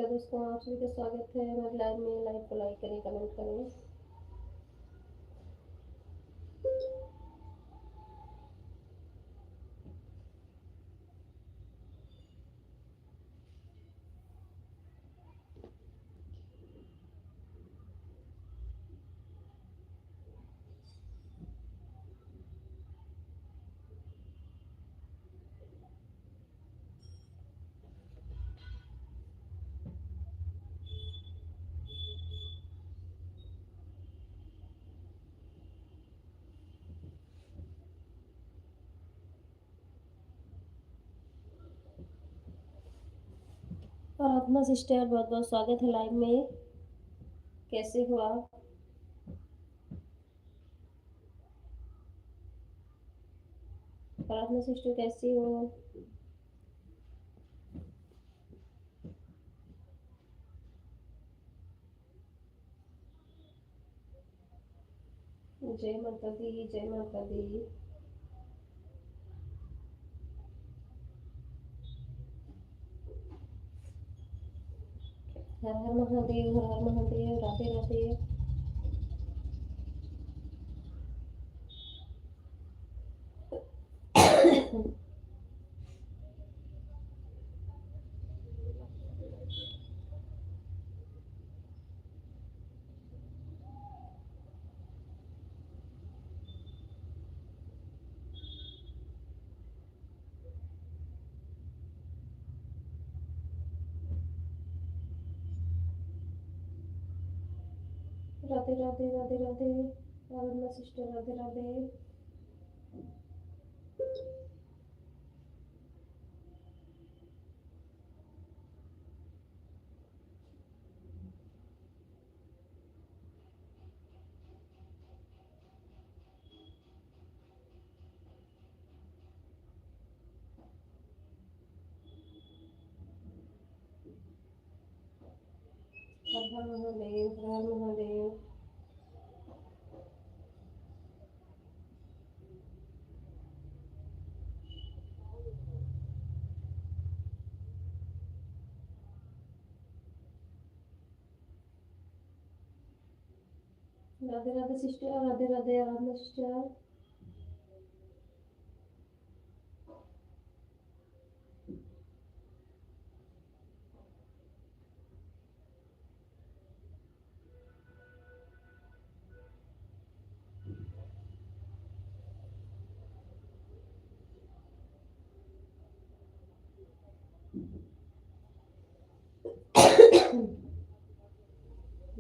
Hello दोस्तों, आप सभी का स्वागत है हमारे लाइव में। लाइव को लाइक करें, कमेंट करें। और अपना सिस्टर, बहुत बहुत स्वागत है लाइव में। कैसे हो आप? और अपना सिस्टर कैसी हो? जय माता दी, जय माता दी। हर हर महादेव, हर हर महादेव, राधे राधे। राधे राधे, राधे राधे। और अपना सिस्टर, राधे राधे। हर हर महादेव, हर हर महादेव। राधे राधे सिस्टर, राधे राधे। और अपना सिस्टर।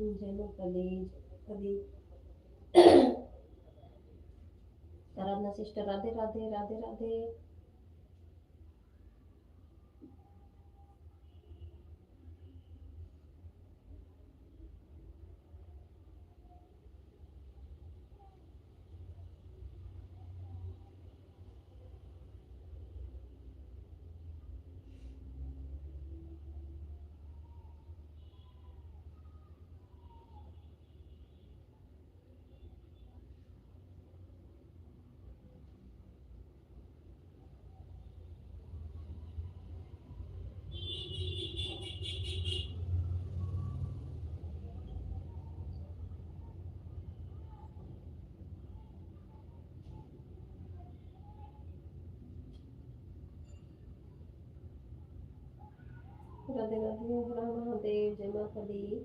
जय माता दी, जय माता दी। और अपना सिस्टर, राधे राधे, राधे राधे। राधे राधे, हर हर महादेव, जय माता दी।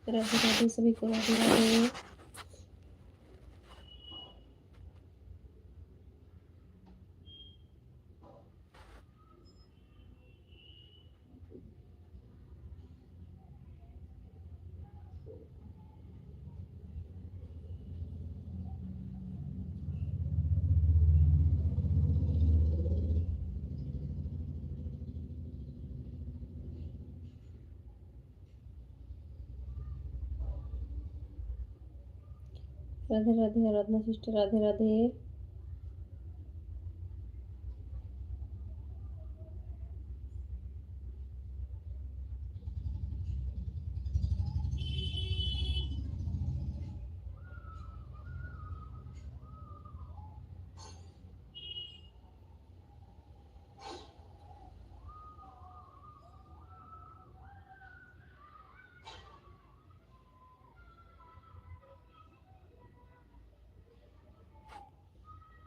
राधे राधे सभी को, राधे राधे। राधे राधे आराधना सिस्टर, राधे राधे।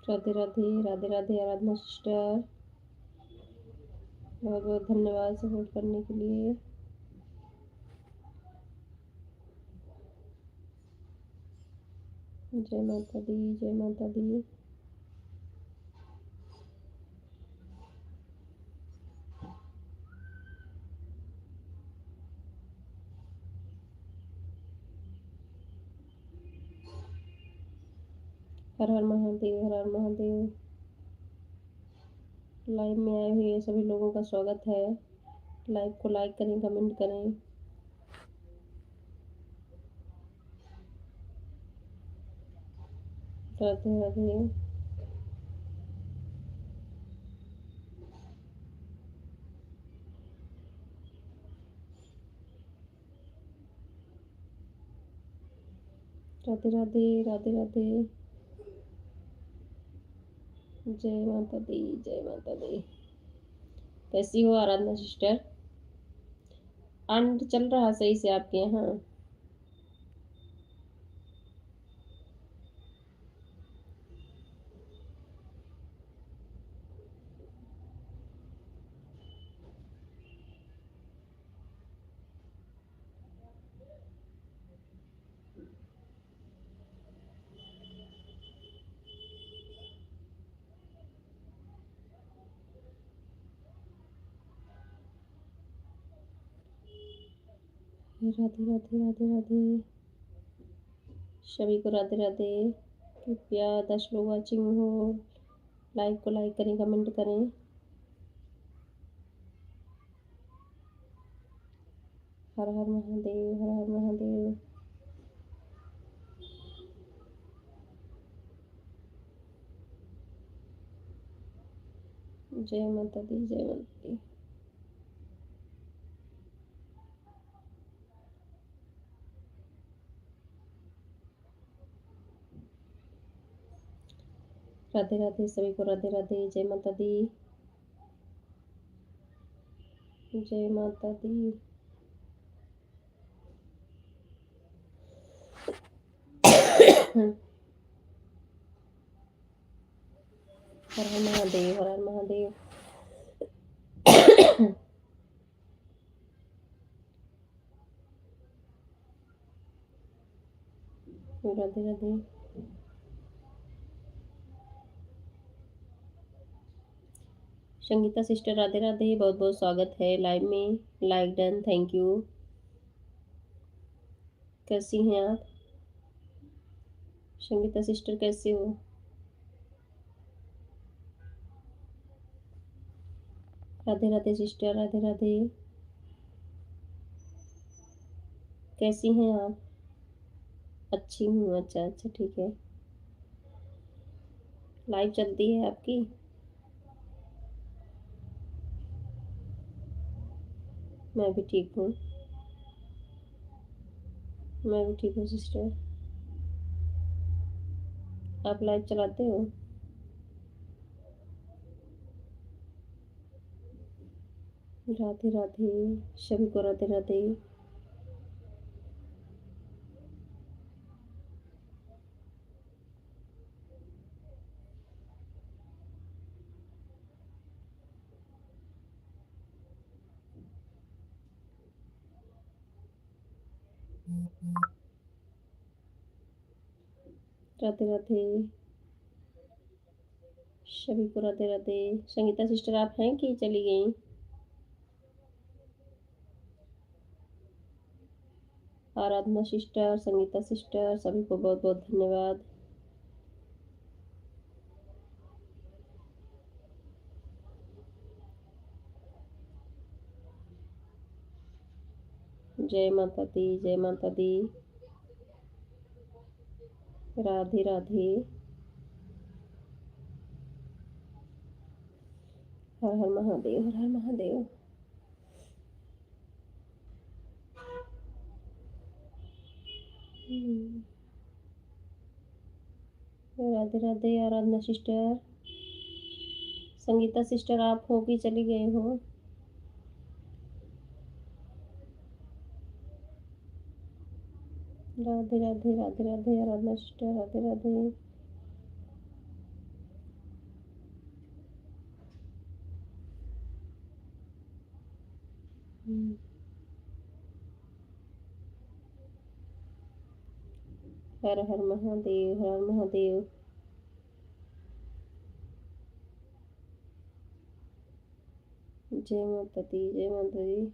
राधे राधे राधे राधे आराधना सिस्टर, बहुत बहुत धन्यवाद सपोर्ट करने के लिए। जय माता दी, जय माता दी। हर हर महादेव, हर हर महादेव। लाइव में आए हुए सभी लोगों का स्वागत है। लाइव को लाइक करें, कमेंट करें। राधे राधे। राधे राधे राधे राधे। जय माता दी, जय माता दी। कैसी हो आराधना सिस्टर? आनंद चल रहा सही से आपके यहाँ? राधे राधे राधे राधे। सभी को राधे राधे। कृपया 10 लोग वॉचिंग हो, लाइव को लाइक करें, कमेंट करें। हर हर महादेव, हर हर महादेव। जय माता दी, जय माता दी। राधे राधे सभी को, राधे राधे। जय माता दी, जय माता दी। हर हर महादेव, हर हर महादेव। राधे राधे। संगीता सिस्टर, राधे राधे, बहुत बहुत स्वागत है लाइव में। Like done, thank you. कैसी हैं आप संगीता सिस्टर, कैसे हो? राधे राधे सिस्टर, राधे राधे। कैसी हैं आप? अच्छी हूँ। अच्छा अच्छा, ठीक है। लाइव चलती है आपकी? मैं भी ठीक हूँ। मैं भी ठीक हूँ सिस्टर। आप लाइव चलाते हो? राधे राधे सभी को, राधे राधे। राधे राधे सभी को, राधे राधे। संगीता सिस्टर आप हैं कि चली गई? आराधना सिस्टर, संगीता सिस्टर, सभी को बहुत बहुत धन्यवाद। जय माता दी, जय माता दी। राधे राधे। हर हर महादेव, हर हर महादेव। राधे राधे आराधना सिस्टर। संगीता सिस्टर आप हो कि चली गए हो? राधे राधे राधे राधे आराधना सिस्टर, राधे राधे। हर हर महादेव, हर हर महादेव। जय माता दी, जय माता दी।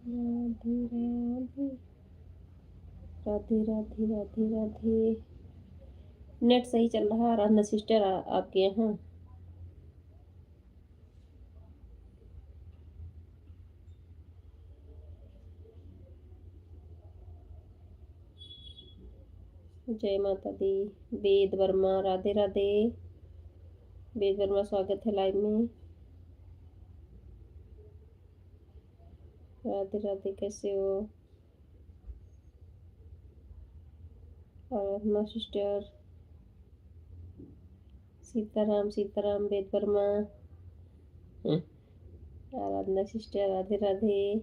राधे राधे राधे राधे राधे। नेट सही चल रहा है आराधना सिस्टर आपके यहाँ? जय माता दी। वेद वर्मा, राधे राधे। वेद वर्मा स्वागत है लाइव में। राधे राधे, कैसे हो? आराधना सिस्टर, सीताराम सीताराम, वेद वर्मा। आराधना सिस्टर, राधे राधे।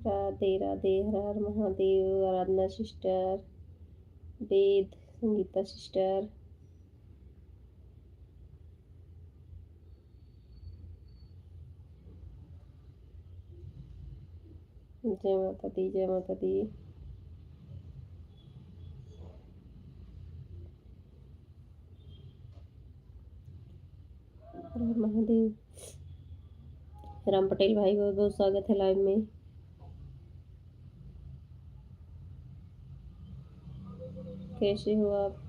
राधे राधे, हर हर महादेव। आराधना सिस्टर, वेद, संगीता सिस्टर। जय माता दी, जय माता दी। हर हर महादेव। राम पटेल भाई, बहुत बहुत स्वागत है लाइव में। कैसे हो आप?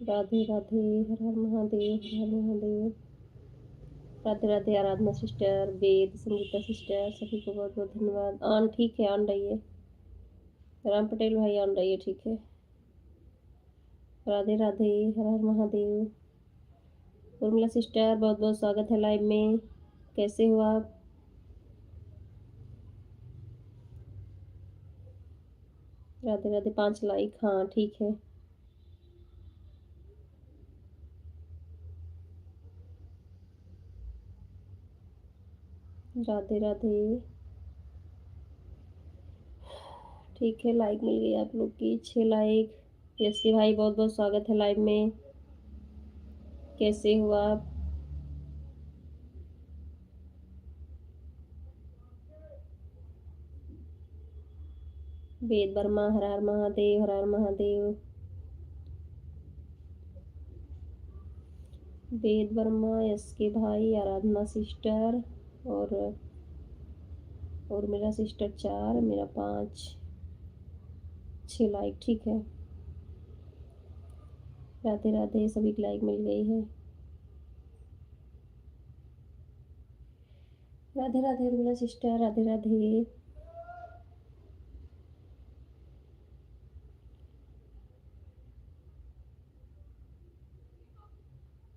राधे राधे, हर हर महादेव, हर हर महादेव। राधे राधे आराधना सिस्टर, वेद, संगीता सिस्टर, सभी को बहुत बहुत धन्यवाद। ऑन ठीक है, ऑन रही है। राम पटेल भाई ऑन रही है, ठीक है। राधे राधे, हर हर महादेव। उर्मिला सिस्टर, बहुत बहुत स्वागत है लाइव में। कैसे हो आप? राधे राधे, 5 लाइक, हाँ ठीक है। राधे राधे, ठीक है। लाइक मिल गई आप लोग की, 6 लाइक। यसी भाई, बहुत बहुत स्वागत है लाइव में। कैसे हो आप? वेद वर्मा, हर हर महादेव, हर हर महादेव। वेद वर्मा, यस के भाई, आराधना सिस्टर और मेरा सिस्टर 4, मेरा 5, 6 लाइक, ठीक है। राधे राधे, सभी की लाइक मिल गई है। राधे राधे उर्मिला सिस्टर, राधे राधे।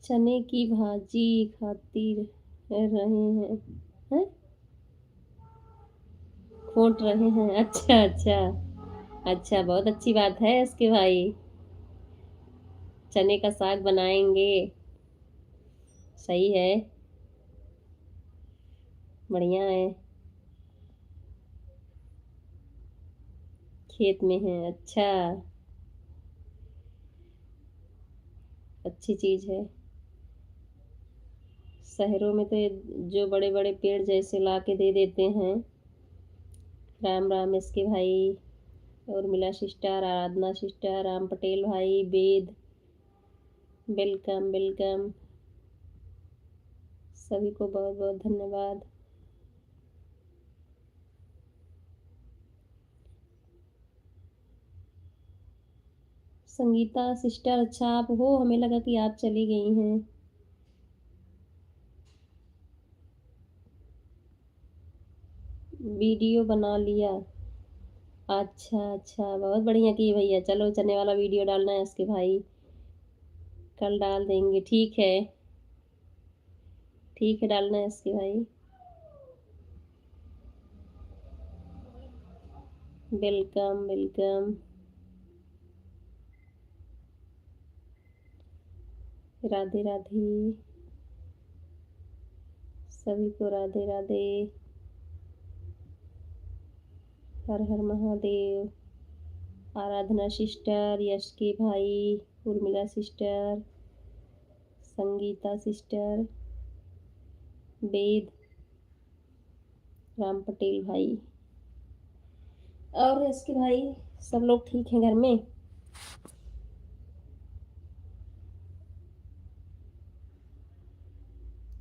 चने की भाजी खातिर रहे हैं? खोट रहे हैं, अच्छा अच्छा। अच्छा, बहुत अच्छी बात है इसके भाई। चने का साग बनाएंगे, सही है, बढ़िया है। खेत में है, अच्छा, अच्छी चीज है। शहरों में तो ये जो बड़े बड़े पेड़ जैसे ला के दे देते हैं। राम राम इसके भाई, उर्मिला सिस्टर, आराधना सिस्टर, राम पटेल भाई, वेद, वेलकम वेलकम। सभी को बहुत बहुत धन्यवाद। संगीता सिस्टर, अच्छा आप हो, हमें लगा कि आप चली गई हैं। वीडियो बना लिया। अच्छा अच्छा, बहुत बढ़िया की भैया। चलो चने वाला वीडियो डालना है इसके भाई, कल डाल देंगे। ठीक है, ठीक है, डालना है इसके भाई। Welcome welcome. राधे राधे, सभी को राधे राधे। हर हर महादेव। आराधना सिस्टर, यश के भाई, उर्मिला सिस्टर, संगीता सिस्टर, वेद, राम पटेल भाई और इसके भाई, सब लोग ठीक हैं घर में।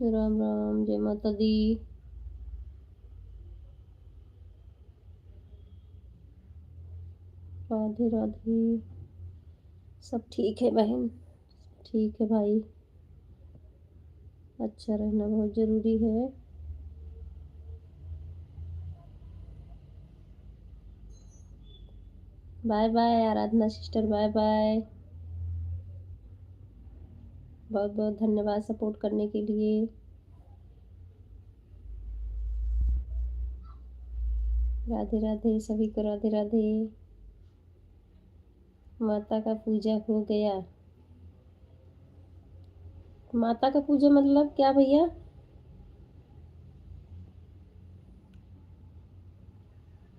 राम राम, जय माता दी। राधे राधे। सब ठीक है बहन, ठीक है भाई। अच्छा रहना बहुत ज़रूरी है। बाय बाय आराधना सिस्टर, बाय बाय। बहुत बहुत धन्यवाद सपोर्ट करने के लिए। राधे राधे, सभी को राधे राधे। माता का पूजा हो गया। माता का पूजा मतलब क्या भैया?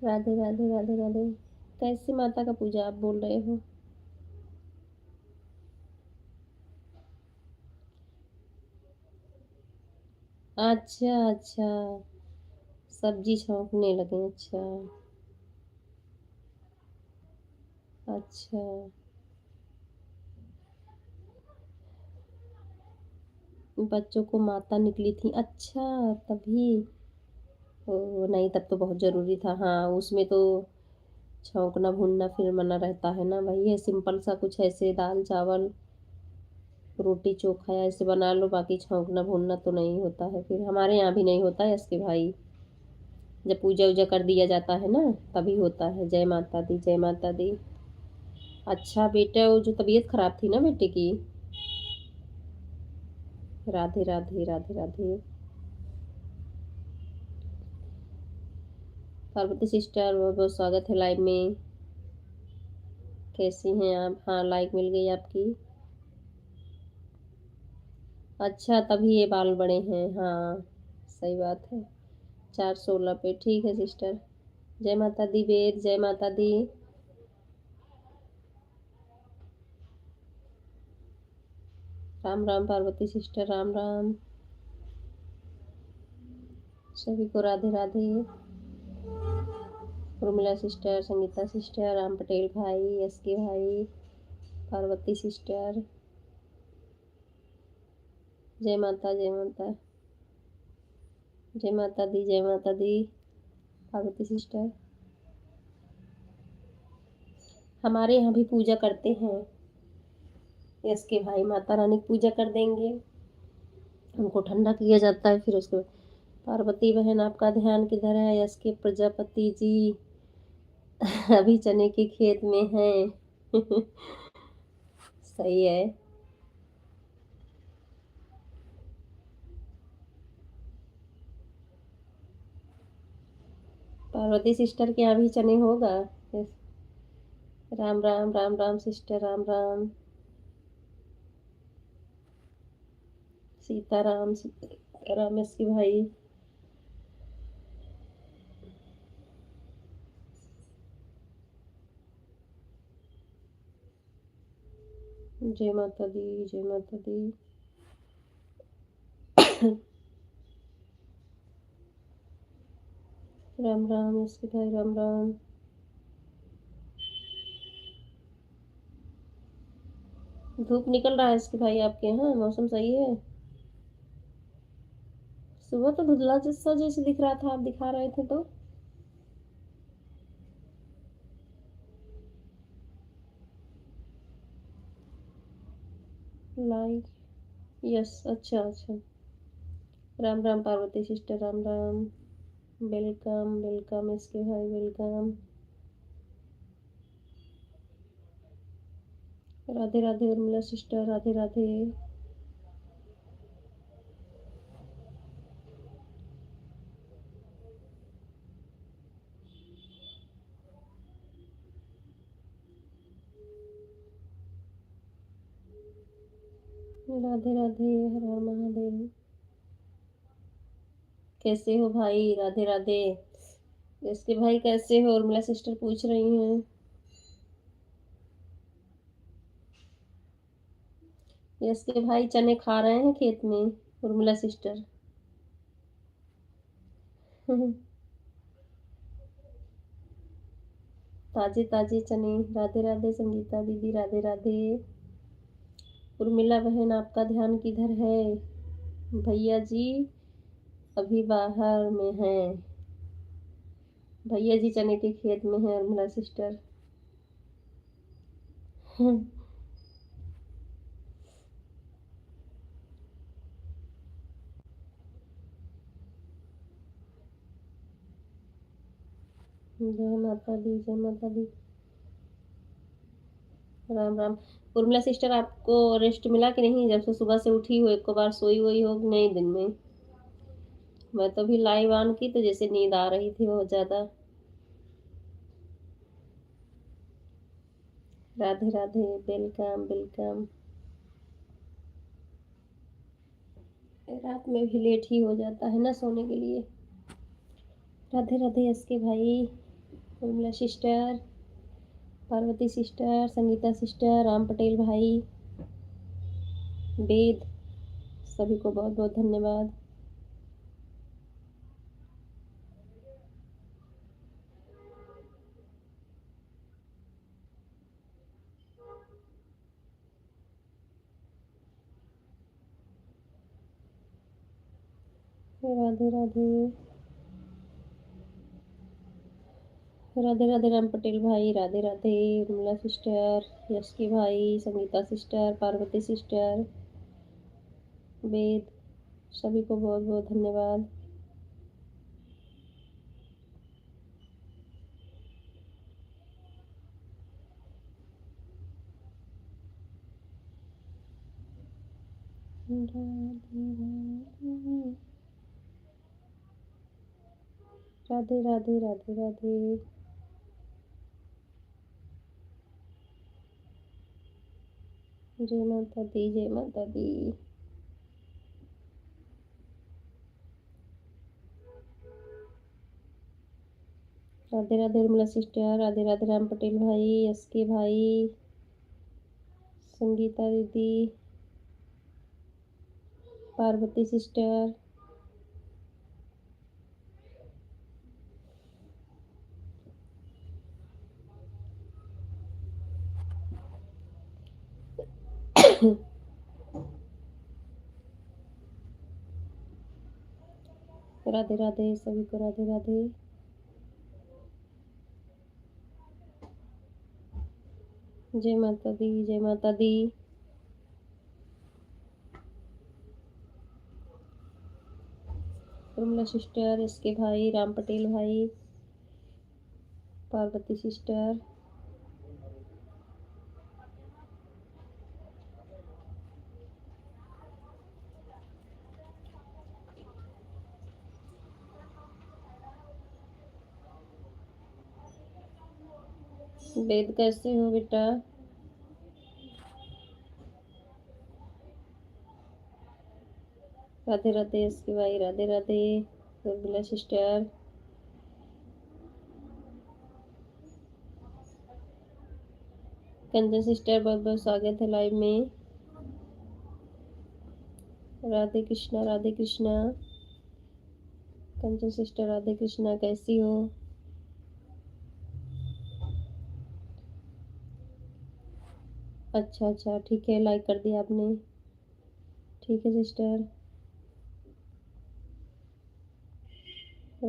राधे राधे राधे राधे। कैसी माता का पूजा आप बोल रहे हो? अच्छा अच्छा, सब्जी छौंकने लगे, अच्छा अच्छा। बच्चों को माता निकली थी, अच्छा तभी। ओ नहीं, तब तो बहुत ज़रूरी था। हाँ, उसमें तो छौंकना भूनना फिर मना रहता है ना। वही है, सिंपल सा कुछ ऐसे दाल चावल रोटी चोखा या ऐसे बना लो, बाकी छौंकना भूनना तो नहीं होता है। फिर हमारे यहाँ भी नहीं होता है इसके भाई। जब पूजा वूजा कर दिया जाता है ना, तभी होता है। जय माता दी, जय माता दी। अच्छा बेटा, वो जो तबीयत खराब थी ना बेटे की। राधे राधे राधे राधे। पार्वती सिस्टर, बहुत बहुत स्वागत है लाइव में। कैसी हैं आप? हाँ, लाइक मिल गई आपकी। अच्छा, तभी ये बाल बड़े हैं, हाँ सही बात है। 416 पे, ठीक है सिस्टर। जय माता दी वेद, जय माता दी। राम राम पार्वती सिस्टर, राम राम। सभी को राधे राधे। उर्मिला सिस्टर, संगीता सिस्टर, राम पटेल भाई, एस के भाई, पार्वती सिस्टर। जय माता, जय माता, जय माता दी, जय माता दी। पार्वती सिस्टर, हमारे यहाँ भी पूजा करते हैं। यस के भाई माता रानी की पूजा कर देंगे, उनको ठंडा किया जाता है। फिर उसके पार्वती बहन, आपका ध्यान किधर है? यस के प्रजापति जी अभी चने के खेत में हैं सही है। पार्वती सिस्टर के यहाँ भी चने होगा। यस। राम राम, राम राम सिस्टर, राम राम। सीताराम, सीताराम इसकी भाई। जय माता दी, जय माता दी। राम राम इसकी भाई, राम राम। धूप निकल रहा है इसके भाई आपके यहाँ? मौसम सही है? सुबह तो धुंधला जैसा जैसे दिख रहा था, आप दिखा रहे थे तो। लाइक, यस, अच्छा अच्छा। Ram Ram Parvati sister, Ram Ram. Welcome welcome इसके भाई, वेलकम। राधे राधे उर्मिला सिस्टर, राधे राधे। राधे राधे, हर हर महादेव। कैसे हो भाई? राधे राधे। इसके भाई कैसे हो? उर्मिला सिस्टर पूछ रही हैं। इसके भाई चने खा रहे हैं खेत में, उर्मिला सिस्टर। ताजे ताजे चने। राधे राधे संगीता दीदी, राधे राधे। उर्मिला बहन, आपका ध्यान किधर है? भैया जी अभी बाहर में हैं। भैया जी चने के खेत में हैं, उर्मिला सिस्टर। जय माता दी, जय माता दी। राम राम। उर्मिला सिस्टर, आपको रेस्ट मिला कि नहीं? जब से सुबह से उठी हो, एक को बार सोई हुई हो कि नहीं दिन में? मैं तो अभी लाइव ऑन की तो जैसे नींद आ रही थी बहुत ज्यादा। Radhe Radhe, welcome welcome. रात में भी लेट ही हो जाता है ना सोने के लिए। राधे राधे एसके भाई, Urmila sister, Parvati sister, Sangeeta sister, Ram Patel भाई, वेद, सभी को बहुत बहुत धन्यवाद। राधे राधे। राधे राधे राम पटेल भाई, राधे राधे उर्मिला सिस्टर, यश की भाई, संगीता सिस्टर, पार्वती सिस्टर, वेद, सभी को बहुत बहुत धन्यवाद। राधे राधे राधे राधे। जय माता दी, जय माता दी। राधे राधे उर्मिला सिस्टर, राधे राधे राम पटेल भाई, एस के भाई, संगीता दीदी, पार्वती सिस्टर। राधे राधे सभी को, राधे राधे। जय माता दी, जय माता दी। उर्मिला सिस्टर, इसके भाई, राम पटेल भाई, पार्वती सिस्टर। वेद, कैसे हो बेटा? राधे राधे इसके भाई, राधे राधे। उर्मिला सिस्टर, कंचन सिस्टर, बहुत बहुत स्वागत है लाइव में। राधे कृष्णा, राधे कृष्णा। कंचन सिस्टर, राधे कृष्णा, कैसी हो? अच्छा अच्छा, ठीक है, लाइक कर दिया आपने। ठीक है सिस्टर।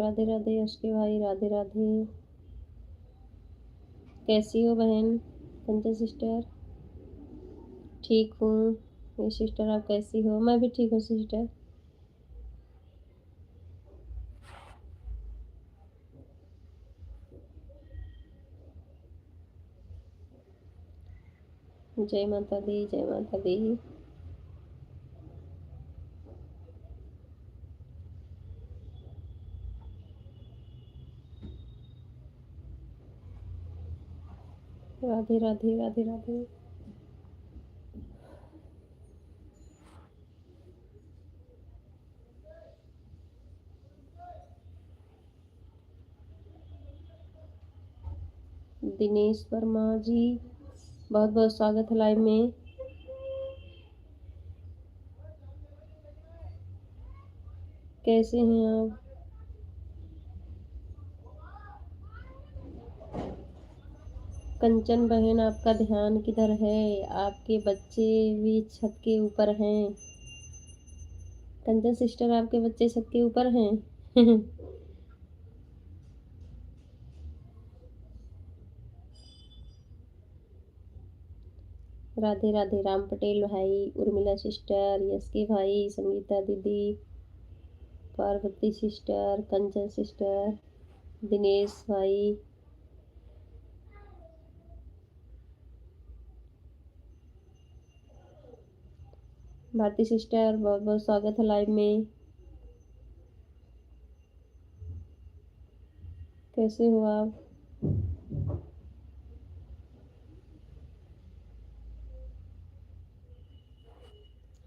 राधे राधे यश के भाई, राधे राधे। कैसी हो बहन कंचन सिस्टर? ठीक हूँ। ये सिस्टर आप कैसी हो? मैं भी ठीक हूँ सिस्टर। जय माता दी, जय माता दी। राधे राधे, राधे राधे। दिनेश वर्मा जी, बहुत बहुत स्वागत है लाइव में। कैसे हैं आप? कंचन बहन, आपका ध्यान किधर है? आपके बच्चे भी छत के ऊपर हैं। कंचन सिस्टर, आपके बच्चे छत के ऊपर हैं? राधे राधे राम पटेल भाई, उर्मिला सिस्टर, यस के भाई, संगीता दीदी, पार्वती सिस्टर, कंचन सिस्टर, दिनेश भाई, भारती सिस्टर, बहुत बहुत स्वागत है लाइव में। कैसे हो आप?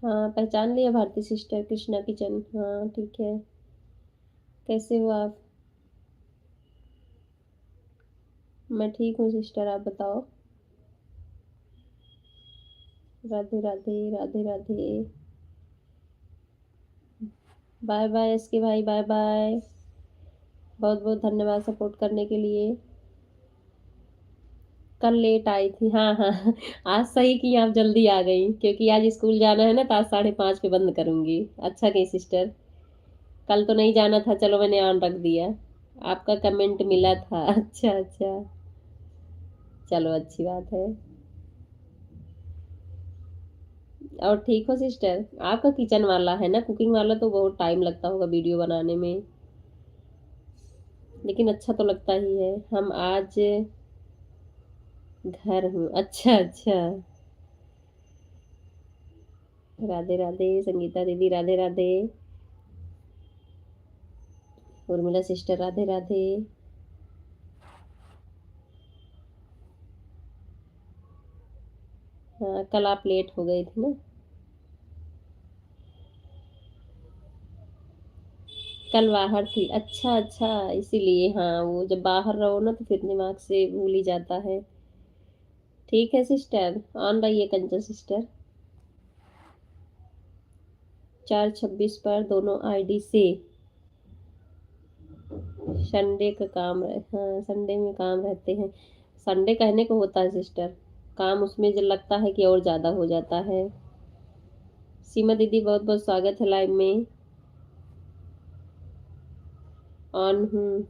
हाँ, पहचान लिया भारती सिस्टर, कृष्णा किचन। हाँ ठीक है। कैसे हो आप? मैं ठीक हूँ सिस्टर, आप बताओ। राधे राधे, राधे राधे। बाय बाय इसके भाई, बाय बाय। बहुत बहुत धन्यवाद सपोर्ट करने के लिए। कल लेट आई थी, हाँ हाँ। आज सही की आप जल्दी आ गई, क्योंकि आज स्कूल जाना है ना, तो आज 5:30 पे बंद करूंगी। अच्छा की सिस्टर, कल तो नहीं जाना था, चलो मैंने ऑन रख दिया। आपका कमेंट मिला था। अच्छा अच्छा, चलो अच्छी बात है। और ठीक हो सिस्टर? आपका किचन वाला है ना, कुकिंग वाला, तो बहुत टाइम लगता होगा वीडियो बनाने में, लेकिन अच्छा तो लगता ही है। हम आज घर हूँ। अच्छा अच्छा। राधे राधे संगीता दीदी, राधे राधे। उर्मिला सिस्टर, राधे राधे। हाँ, कल आप लेट हो गए थे ना। कल बाहर थी, अच्छा अच्छा, इसीलिए। हाँ, वो जब बाहर रहो ना, तो फिर दिमाग से भूल ही जाता है। ठीक है सिस्टर, ऑन रहिए कंचन सिस्टर। 4:26 पर दोनों आईडी से। संडे का काम रहे, हाँ संडे में काम रहते हैं। संडे कहने को होता है सिस्टर, काम उसमें जो लगता है कि और ज़्यादा हो जाता है। सीमा दीदी, बहुत बहुत स्वागत है लाइव में। ऑन हूँ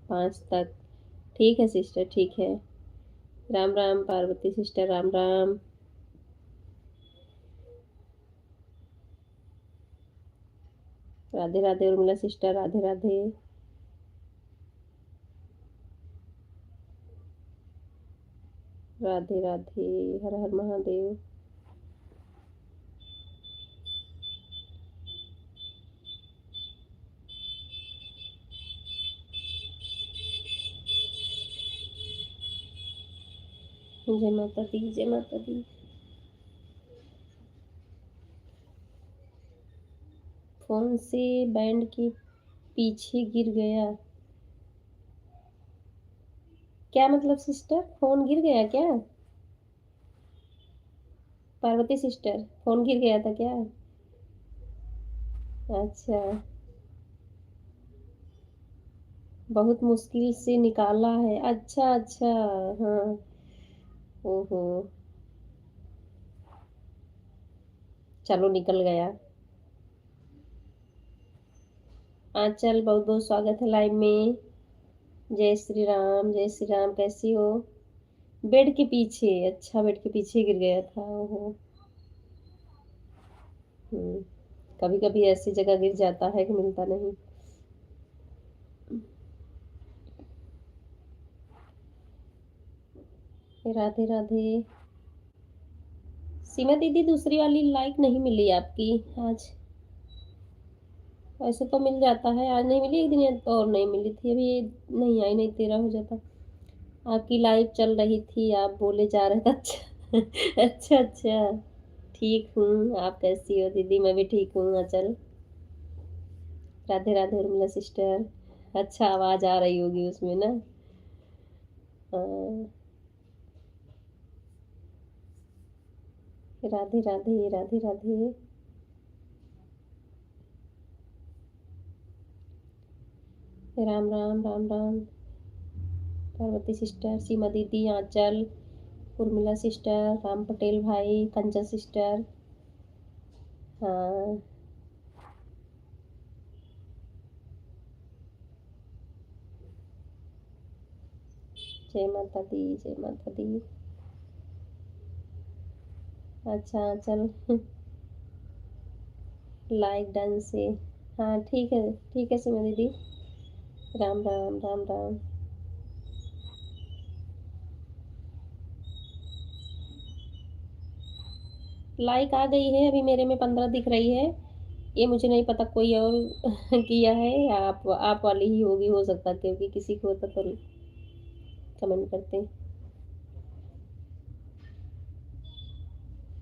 5 तक। ठीक है सिस्टर, ठीक है। राम राम पार्वती सिस्टर, राम राम। राधे राधे उर्मिला सिस्टर, राधे राधे। राधे राधे, हर हर महादेव। जय माता दी, जय माता दी। फोन से बैंड के पीछे गिर गया? क्या मतलब सिस्टर, फोन गिर गया क्या? पार्वती सिस्टर, फोन गिर गया था क्या? अच्छा, बहुत मुश्किल से निकाला है, अच्छा अच्छा। हाँ। ओहो। चलो निकल गया। आंचल, बहुत बहुत स्वागत है लाइव में। जय श्री राम, जय श्री राम, कैसी हो? बेड के पीछे, अच्छा बेड के पीछे गिर गया था, ओहो। हम्म, कभी कभी ऐसी जगह गिर जाता है कि मिलता नहीं। राधे राधे। सीमा दीदी, दूसरी वाली लाइक नहीं मिली आपकी आज। ऐसे तो मिल जाता है, आज नहीं मिली, एक दिन तो और नहीं मिली थी, अभी नहीं आई, नहीं 13 हो जाता। आपकी लाइव चल रही थी, आप बोले जा रहे थे, अच्छा अच्छा अच्छा। ठीक हूँ, आप कैसी हो दीदी? मैं भी ठीक हूँ अचल। राधे राधे उर्मिला सिस्टर। अच्छा, आवाज आ रही होगी उसमें ना। हाँ, राधे राधे राधे राधे। राम राम राम राम। पार्वती सिस्टर, सीमा दीदी, आंचल, उर्मिला सिस्टर, राम पटेल भाई, कंचन सिस्टर। हाँ, जय माता दी, जय माता दी। अच्छा चल। लाइक डन से। हाँ ठीक है, ठीक है सीमा दीदी। राम राम राम राम। लाइक आ गई है, अभी मेरे में 15 दिख रही है। ये मुझे नहीं पता कोई और किया है या आप वाली ही होगी, हो सकता है, क्योंकि किसी को तो कमेंट करते हैं।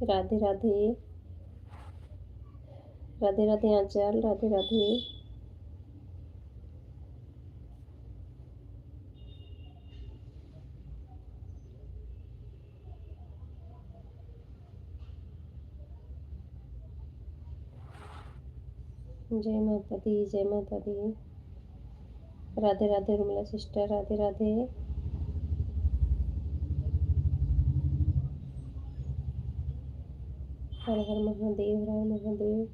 राधे राधे। राधे राधे आंचल, राधे राधे। जय माता दी, जय माता दी। राधे राधे उर्मिला सिस्टर, राधे राधे। हर हर महादेव, हर हर महादेव।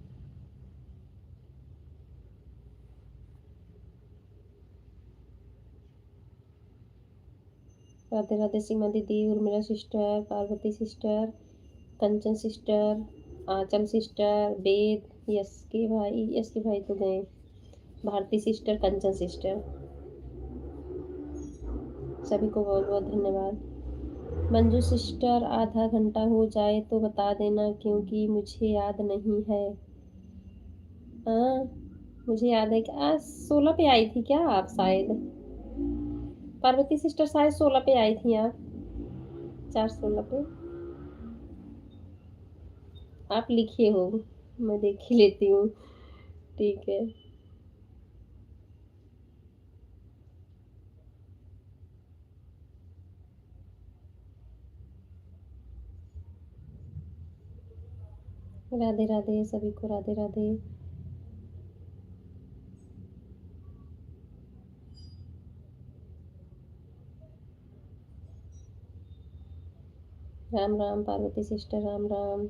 राधे राधे सीमा दीदी, Urmila sister, Parvati sister, Kanchan sister, आंचल सिस्टर, वेद, यस के भाई तो गए। भारती सिस्टर, कंचन सिस्टर, सभी को बहुत बहुत धन्यवाद। मंजू सिस्टर, आधा घंटा हो जाए तो बता देना, क्योंकि मुझे याद नहीं है। हाँ, मुझे याद है कि आज 16 पे आई थी क्या आप शायद? पार्वती सिस्टर शायद 16 पे आई थी आप। 4/16 पे। आप लिखे हो, मैं देख ही लेती हूँ। ठीक है। राधे राधे सभी को, राधे राधे। राम राम पार्वती सिस्टर, राम राम।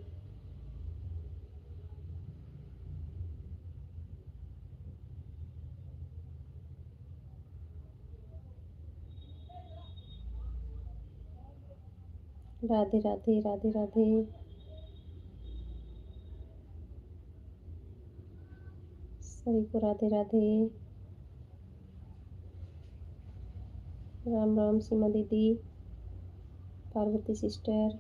राधे राधे राधे राधे। सभी को राधे राधे। राम राम सीमा दीदी, पार्वती सिस्टर।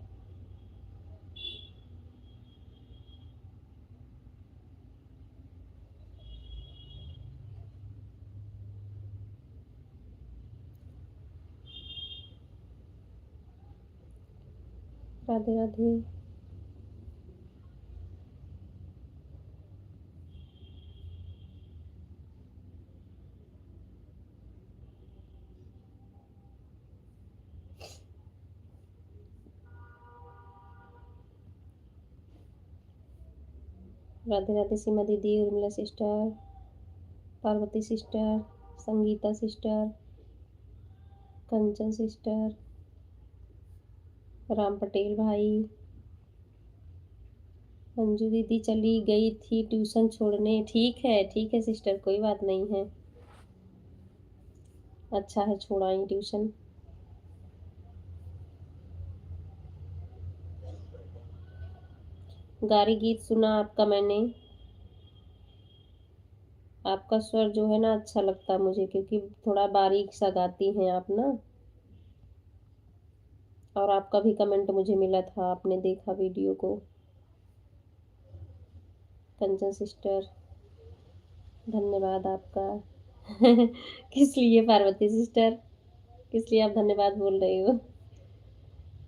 राधे राधे। राधे राधे सीमा दीदी, Urmila sister, Parvati sister, Sangeeta sister, Kanchan sister, Ram Patel भाई, मंजू दीदी चली गई थी ट्यूशन छोड़ने। ठीक है सिस्टर, कोई बात नहीं है। अच्छा है छोड़ाई ट्यूशन। गारी गीत सुना आपका मैंने। आपका स्वर जो है ना अच्छा लगता है मुझे, क्योंकि थोड़ा बारीक सा गाती हैं आप ना। और आपका भी कमेंट मुझे मिला था, आपने देखा वीडियो को। कंचन सिस्टर, धन्यवाद आपका। किस लिए पार्वती सिस्टर, किस लिए आप धन्यवाद बोल रही हो?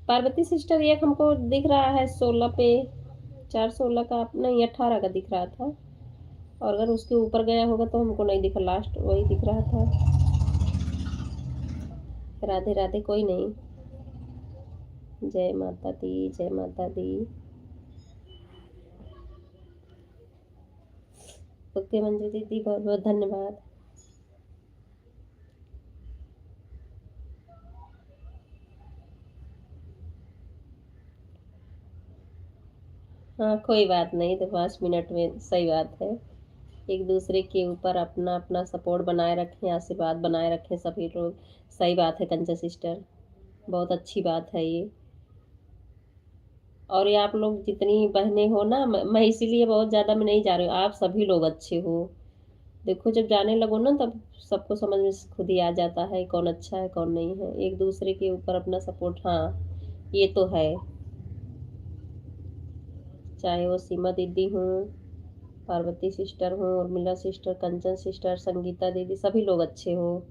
पार्वती सिस्टर एक हमको दिख रहा है 16 पे, 416 का नहीं 18 का दिख रहा था। और अगर उसके ऊपर गया होगा तो हमको नहीं दिखा, लास्ट वही दिख रहा था। राधे राधे, कोई नहीं। जय माता दी, जय माता दी। ओके मंजू दीदी, बहुत बहुत धन्यवाद। हाँ कोई बात नहीं, तो 5 मिनट में सही बात है। एक दूसरे के ऊपर अपना अपना सपोर्ट बनाए रखें, आशीर्वाद बनाए रखें सभी लोग। सही बात है कंचन सिस्टर, बहुत अच्छी बात है ये। और ये आप लोग जितनी बहनें हो ना, मैं इसीलिए बहुत ज़्यादा मैं नहीं जा रही हूँ, आप सभी लोग अच्छे हो। देखो जब जाने लगो ना तब सबको समझ में खुद ही आ जाता है कौन अच्छा है कौन नहीं है। एक दूसरे के ऊपर अपना सपोर्ट, हाँ ये तो है। चाहे वो सीमा दीदी हो, पार्वती सिस्टर हो, उर्मिला सिस्टर, कंचन सिस्टर, संगीता दीदी, सभी लोग अच्छे हो।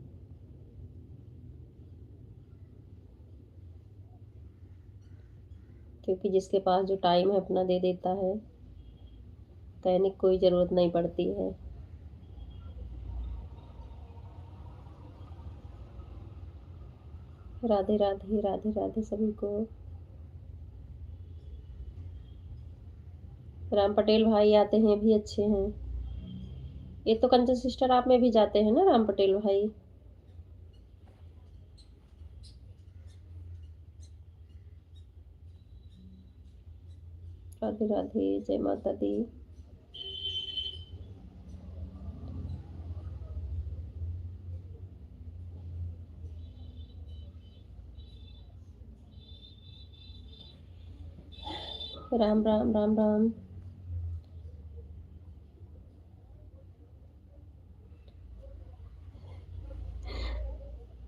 क्योंकि जिसके पास जो टाइम है अपना दे देता है, कहने की कोई ज़रूरत नहीं पड़ती है। राधे राधे, राधे राधे सभी को। राम पटेल भाई आते हैं, भी अच्छे हैं। ये तो कंचन सिस्टर आप में भी जाते हैं ना राम पटेल भाई। राधे राधे, जय माता दी। राम राम, राम राम।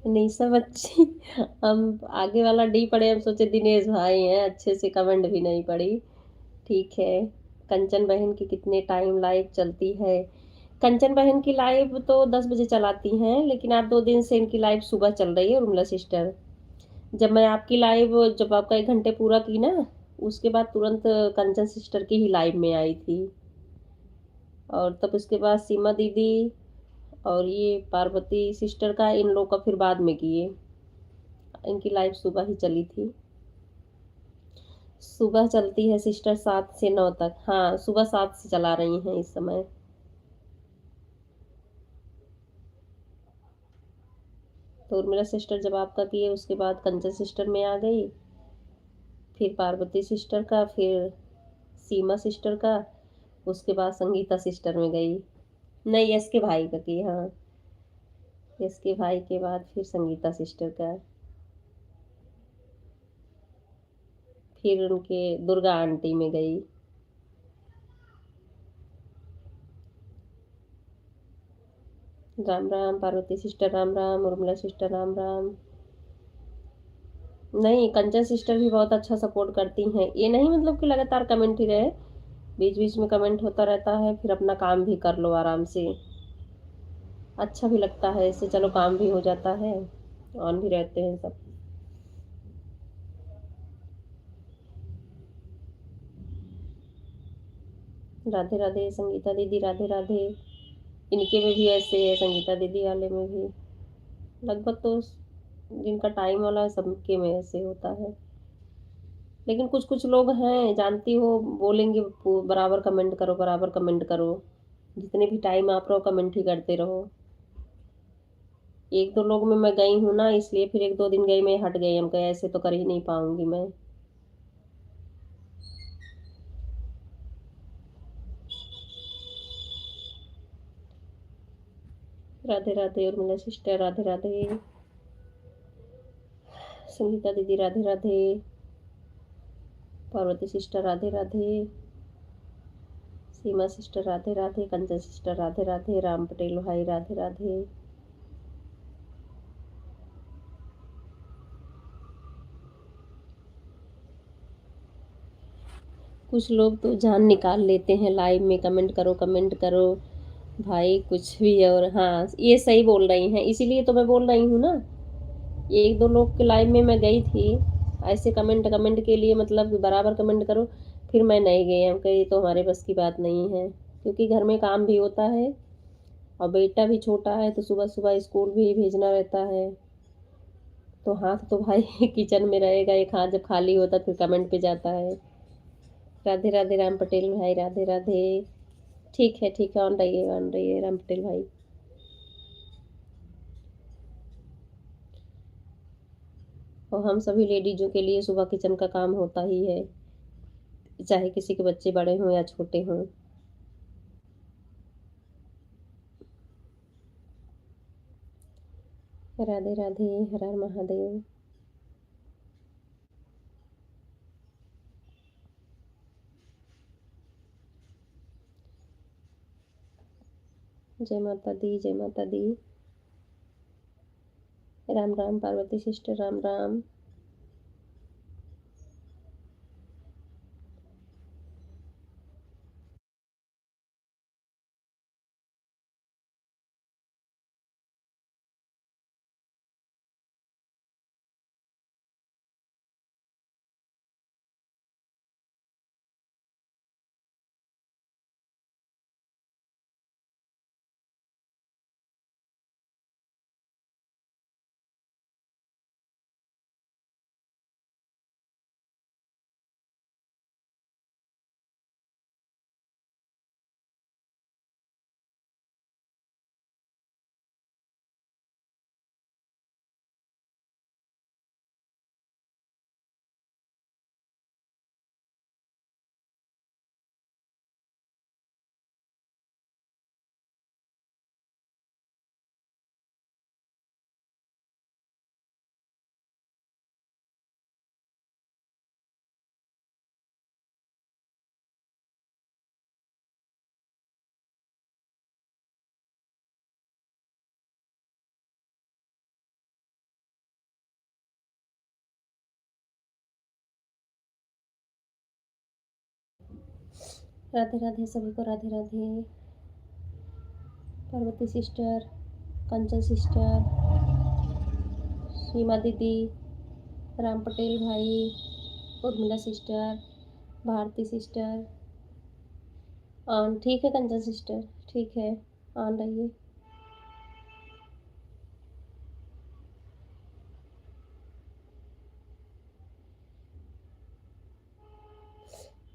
निशा बच्ची, हम आगे वाला डी पढ़े, हम सोचे दिनेश भाई हैं, अच्छे से कमेंट भी नहीं पड़ी। ठीक है। कंचन बहन की कितने टाइम लाइव चलती है? कंचन बहन की लाइव तो 10 बजे चलाती हैं, लेकिन आज 2 दिन से इनकी लाइव सुबह चल रही है उर्मिला सिस्टर। जब मैं आपकी लाइव, जब आपका 1 घंटे पूरा की ना, उसके बाद तुरंत कंचन सिस्टर की ही लाइव में आई थी। और तब उसके बाद सीमा दीदी और ये पार्वती सिस्टर का, इन लोग का फिर बाद में किए। इनकी लाइव सुबह ही चली थी। सुबह चलती है सिस्टर 7 से 9 तक, हाँ सुबह 7 से चला रही हैं इस समय। तो उर्मिला सिस्टर जब आपका किए उसके बाद कंचन सिस्टर में आ गई, फिर पार्वती सिस्टर का, फिर सीमा सिस्टर का, उसके बाद संगीता सिस्टर में गई। नहीं, यस के भाई का की, हाँ। यस के भाई के बाद फिर संगीता सिस्टर का, फिर उनके दुर्गा आंटी में गई। Ram Ram Parvati sister, Ram Ram Urmila sister, Ram Ram. नहीं, कंचन सिस्टर भी बहुत अच्छा सपोर्ट करती हैं। ये नहीं मतलब कि लगातार कमेंट ही रहे, बीच बीच में कमेंट होता रहता है, फिर अपना काम भी कर लो आराम से। अच्छा भी लगता है इससे, चलो काम भी हो जाता है, ऑन भी रहते हैं सब। राधे राधे संगीता दीदी, राधे राधे। इनके में भी ऐसे है, संगीता दीदी वाले में भी लगभग तो जिनका टाइम वाला है सबके में ऐसे होता है। लेकिन कुछ कुछ लोग हैं जानती हो, बोलेंगे बराबर कमेंट करो, बराबर कमेंट करो, जितने भी टाइम आप रहो कमेंट ही करते रहो। एक दो लोग में मैं गई हूँ ना, इसलिए फिर 1-2 दिन गई, मैं हट गई, हम कहे ऐसे तो कर ही नहीं पाऊंगी मैं। राधे राधे उर्मिला सिस्टर, राधे राधे संगीता दीदी, राधे राधे पार्वती सिस्टर, राधे राधे सीमा सिस्टर, राधे राधे कंचन सिस्टर, राधे राधे राम पटेल भाई, राधे राधे। कुछ लोग तो जान निकाल लेते हैं लाइव में, कमेंट करो कमेंट करो भाई कुछ भी। और हाँ, ये सही बोल रही हैं, इसीलिए तो मैं बोल रही हूँ ना। एक दो लोग के लाइव में मैं गई थी, ऐसे कमेंट कमेंट के लिए, मतलब बराबर कमेंट करो, फिर मैं नहीं गई। हम कही तो हमारे बस की बात नहीं है, क्योंकि घर में काम भी होता है और बेटा भी छोटा है, तो सुबह सुबह स्कूल भी भेजना रहता है। तो हाथ तो भाई किचन में रहेगा, एक हाथ जब खाली होता फिर कमेंट पे जाता है। राधे राधे राम पटेल भाई, राधे राधे। ठीक है, ऑन रहिए राम पटेल भाई। और हम सभी लेडीजों के लिए सुबह किचन का काम होता ही है, चाहे किसी के बच्चे बड़े हों या छोटे हों। राधे राधे, हर हर महादेव। जय माता दी, जय माता दी। राम राम पार्वती सिस्टर, राम राम। राधे राधे सभी को, राधे राधे। पार्वती सिस्टर, कंचन सिस्टर, सीमा दीदी, राम पटेल भाई, Urmila sister, Bharti sister. On ठीक है कंचन सिस्टर, ठीक है, ऑन रहिए।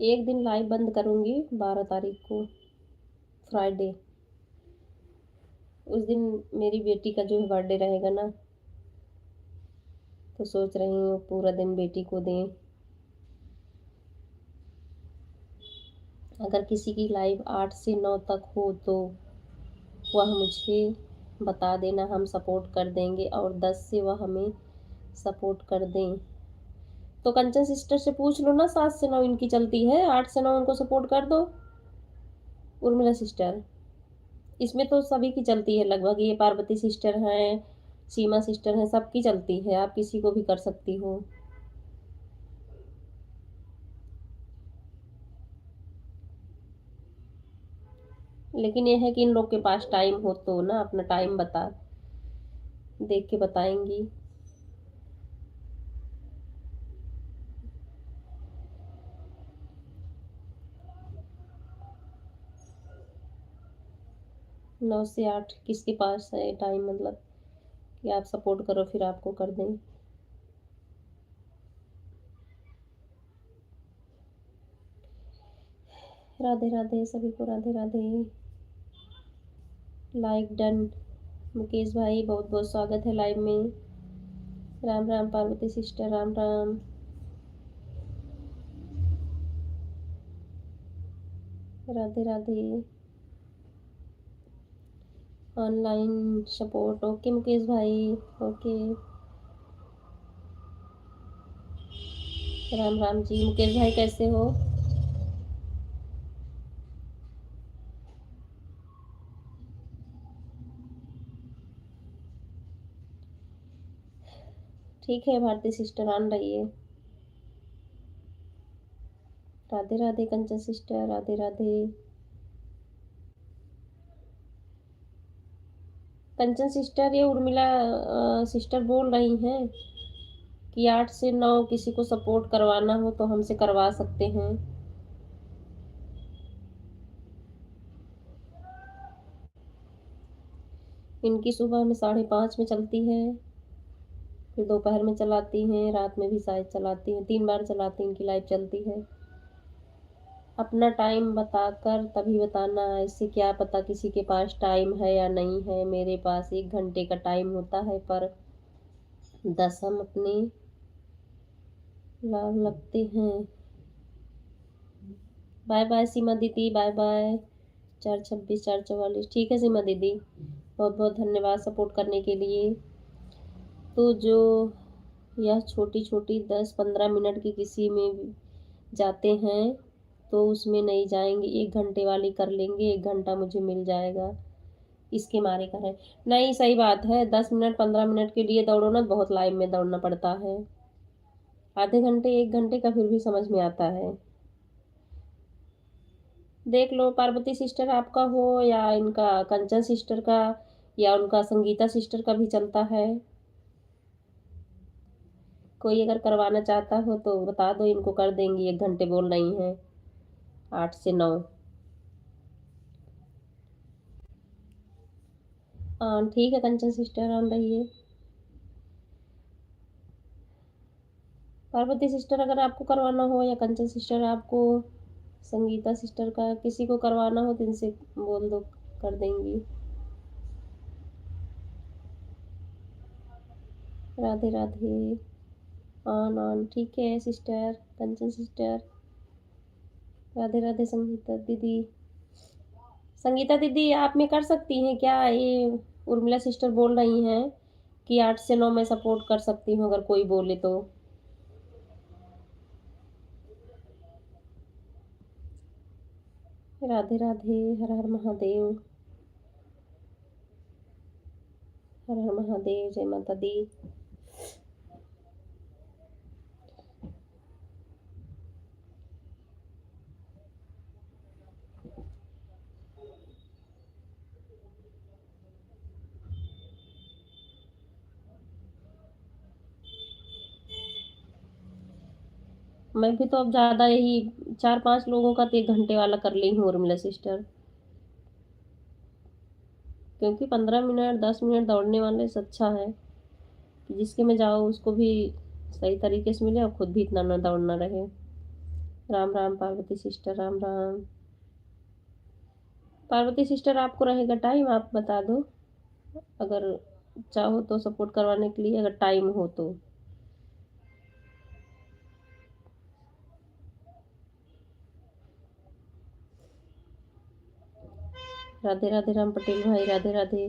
एक दिन लाइव बंद करूँगी 12 तारीख को, फ्राइडे। उस दिन मेरी बेटी का जो है बर्थडे रहेगा ना, तो सोच रही हूँ पूरा दिन बेटी को दें। अगर किसी की लाइव 8 से 9 तक हो तो वह मुझे बता देना, हम सपोर्ट कर देंगे। और 10 से वह हमें सपोर्ट कर दें। तो कंचन सिस्टर से पूछ लो ना, 7 से 9 इनकी चलती है, 8 से 9 उनको सपोर्ट कर दो। उर्मिला सिस्टर, इसमें तो सभी की चलती है लगभग, ये पार्वती सिस्टर हैं, सीमा सिस्टर हैं, सबकी चलती है, आप किसी को भी कर सकती हो। लेकिन ये है कि इन लोग के पास टाइम हो तो ना, अपना टाइम बता देख के बताएंगी। नौ से आठ किसके पास है टाइम, मतलब कि आप सपोर्ट करो फिर आपको कर दें। राधे राधे सभी को, राधे राधे। Like done. मुकेश भाई बहुत बहुत स्वागत है लाइव में। Ram Ram Parvati sister, Ram Ram. Radhe Radhe. Online support. Okay Mukesh भाई, ओके। राम राम जी, मुकेश भाई कैसे हो? ठीक है भारती सिस्टर, ऑन रहिए। राधे राधे कंचन सिस्टर, राधे राधे। कंचन सिस्टर, ये उर्मिला सिस्टर बोल रही हैं कि 8 से 9 किसी को सपोर्ट करवाना हो तो हमसे करवा सकते हैं। इनकी सुबह में 5:30 में चलती है, फिर दोपहर में चलाती हैं, रात में भी शायद चलाती हैं, 3 बार चलाती हैं, इनकी लाइव चलती है। अपना टाइम बताकर तभी बताना, इससे क्या पता किसी के पास टाइम है या नहीं है। मेरे पास 1 घंटे का टाइम होता है, पर 10 हम अपने लाभ लगते हैं। बाय बाय सीमा दीदी, बाय बाय। 426 444, ठीक है सीमा दीदी, बहुत बहुत धन्यवाद सपोर्ट करने के लिए। तो जो यह छोटी छोटी 10-15 मिनट की किसी में भी जाते हैं तो उसमें नहीं जाएंगे, 1 घंटे वाली कर लेंगे, 1 घंटा मुझे मिल जाएगा, इसके मारे करें। नहीं, सही बात है, 10 मिनट 15 मिनट के लिए दौड़ो ना, बहुत लाइन में दौड़ना पड़ता है। आधे घंटे 1 घंटे का फिर भी समझ में आता है। देख लो पार्वती सिस्टर आपका हो या इनका कंचन सिस्टर का, या उनका संगीता सिस्टर का भी चलता है। कोई अगर करवाना चाहता हो तो बता दो, इनको कर देंगी, 1 घंटे बोल रही हैं, 8 से 9। हाँ ठीक है कंचन सिस्टर, ऑन रहिए। पार्वती सिस्टर अगर आपको करवाना हो, या कंचन सिस्टर आपको संगीता सिस्टर का किसी को करवाना हो तो इनसे बोल दो, कर देंगी। राधे राधे। ऑन ऑन, ठीक है सिस्टर कंचन सिस्टर। राधे राधे संगीता दीदी। संगीता दीदी आप में कर सकती हैं क्या? ये उर्मिला सिस्टर बोल रही हैं कि 8 से 9 मैं सपोर्ट कर सकती हूँ अगर कोई बोले तो। राधे राधे, हर हर महादेव, हर हर महादेव, जय माता दी। मैं भी तो अब ज़्यादा यही 4-5 लोगों का तो 1 घंटे वाला कर ली हूँ उर्मिला सिस्टर, क्योंकि 15 मिनट 10 मिनट दौड़ने वाले से अच्छा है कि जिसके में जाओ उसको भी सही तरीके से मिले और खुद भी इतना ना दौड़ना रहे। राम राम पार्वती सिस्टर, राम राम। पार्वती सिस्टर आपको रहेगा टाइम, आप बता दो, अगर चाहो तो सपोर्ट करवाने के लिए, अगर टाइम हो तो। राधे राधे राम पटेल भाई, राधे राधे।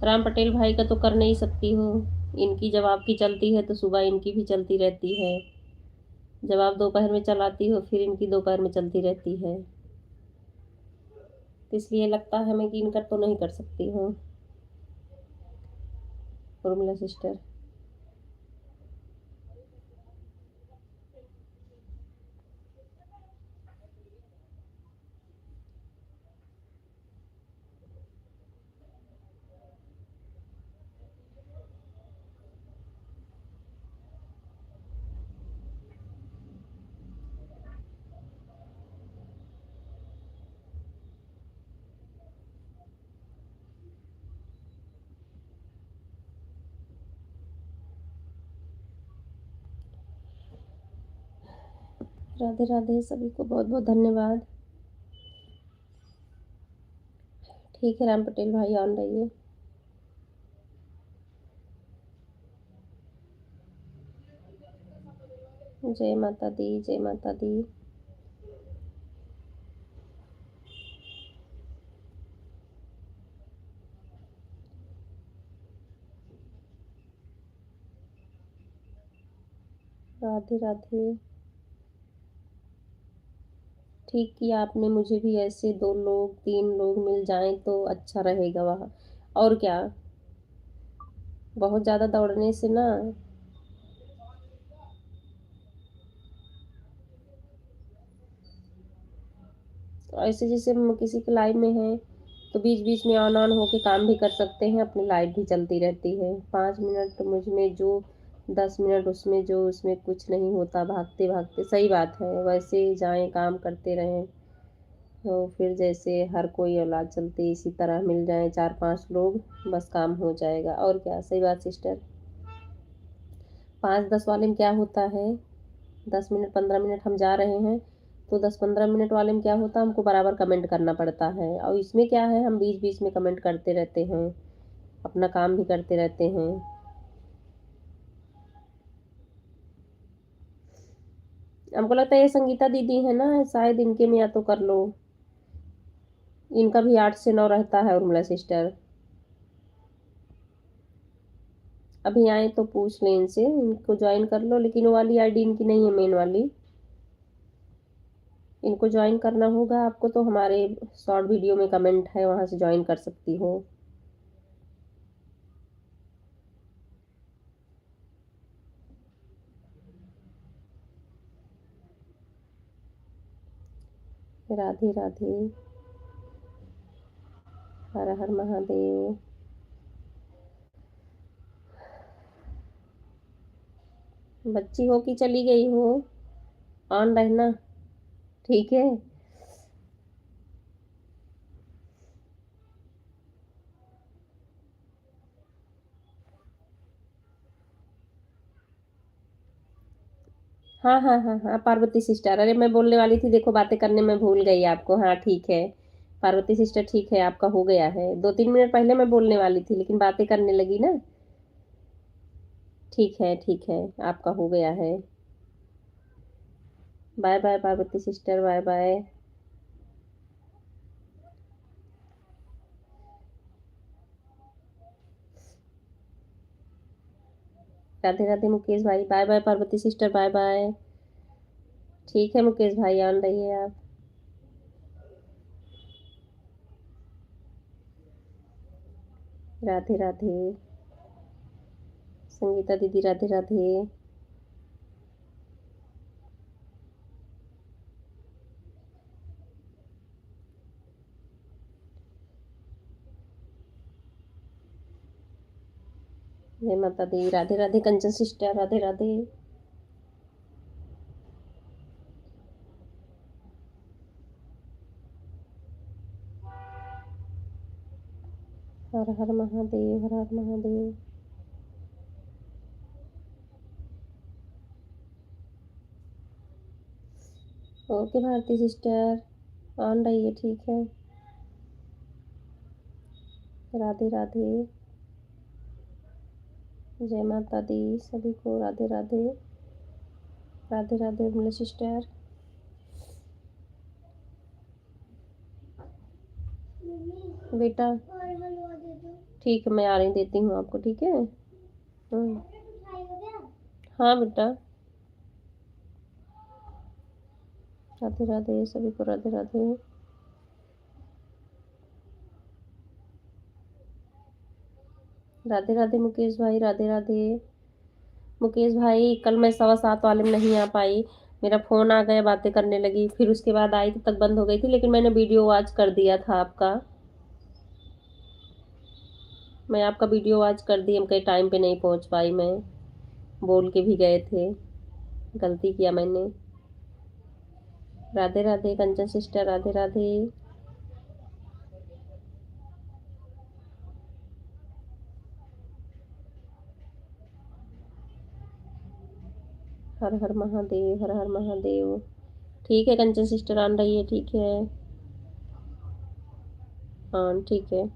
राम पटेल भाई का तो कर नहीं सकती हो, इनकी जब आपकी चलती है तो सुबह इनकी भी चलती रहती है, जब आप दोपहर में चलाती हो फिर इनकी दोपहर में चलती रहती है, तो इसलिए लगता है मैं कि इनका तो नहीं कर सकती हूँ उर्मिला सिस्टर। राधे राधे, सभी को बहुत बहुत धन्यवाद। ठीक है राम पटेल भाई, ऑन रहिए। जय माता दी, जय माता दी। राधे राधे। ठीक किया आपने, मुझे भी ऐसे 2 लोग 3 लोग मिल जाएँ तो अच्छा रहेगा वहाँ। और क्या, बहुत ज़्यादा दौड़ने से ना ऐसे जैसे हम किसी के लाइव में हैं, तो बीच-बीच में ऑन होके काम भी कर सकते हैं, अपनी लाइव भी चलती रहती है। 5 मिनट मुझ में जो 10 मिनट उसमें जो उसमें कुछ नहीं होता भागते-भागते, सही बात है। वैसे जाएँ काम करते रहें, तो फिर जैसे हर कोई औलाद चलती इसी तरह मिल जाएँ 4-5 लोग, बस काम हो जाएगा और क्या, सही बात सिस्टर। 5-10 वाले में क्या होता है, 10 मिनट 15 मिनट हम जा रहे हैं, तो 10-15 मिनट वाले में क्या होता है हमको बराबर कमेंट करना पड़ता है और इसमें क्या है हम बीच-बीच में कमेंट करते रहते हैं, अपना काम भी करते रहते हैं। हमको लगता है ये संगीता दीदी है ना, शायद इनके में या तो कर लो। इनका भी 8 से 9 रहता है उर्मिला सिस्टर। अभी आएँ तो पूछ लें इनसे, इनको जॉइन कर लो लेकिन वो वाली आईडी इनकी नहीं है मेन वाली। इनको जॉइन करना होगा आपको तो हमारे शॉर्ट वीडियो में कमेंट है, वहाँ से जॉइन कर सकती हो। राधे राधे। हर हर महादेव। बच्ची हो कि चली गई हो? ऑन रहना, ठीक है? हाँ, हाँ, हाँ, हाँ, पार्वती सिस्टर। अरे मैं बोलने वाली थी देखो बातें करने में भूल गई आपको। हाँ, ठीक है। पार्वती सिस्टर ठीक है, आपका हो गया है। 2-3 मिनट पहले मैं बोलने वाली थी लेकिन बातें करने लगी ना। ठीक है, आपका हो गया है। Bye bye Parvati sister, bye bye. Radhe Radhe Mukesh भाई, bye bye Parvati sister, bye bye. ठीक है मुकेश भाई, ऑन रहिए आप। राधे राधे। संगीता दीदी राधे राधे। जय माता दी। राधे राधे कंचन सिस्टर, राधे राधे। हर हर महादेव, हर हर Mahadev. Okay Bharati sister, on रहिए, ठीक है। राधे राधे। जय माता दी सभी को, राधे राधे। राधे राधे उर्मिला सिस्टर। बेटा ठीक है, मैं आ रही देती हूँ आपको, ठीक है। हाँ बेटा। राधे राधे सभी को, राधे राधे। राधे राधे मुकेश भाई, राधे राधे। मुकेश भाई कल मैं 7:15 वाले में नहीं आ पाई, मेरा फ़ोन आ गया, बातें करने लगी, फिर उसके बाद आई तब तक बंद हो गई थी, लेकिन मैंने वीडियो वॉच कर दिया था आपका। मैं आपका वीडियो वॉच कर दी, हम कहीं टाइम पे नहीं पहुंच पाई मैं, बोल के भी गए थे, गलती किया मैंने। राधे राधे कंचन सिस्टर, राधे राधे। हर हर महादेव, हर हर महादेव। ठीक है कंचन सिस्टर, ऑन रही है, ठीक है। हाँ ठीक है।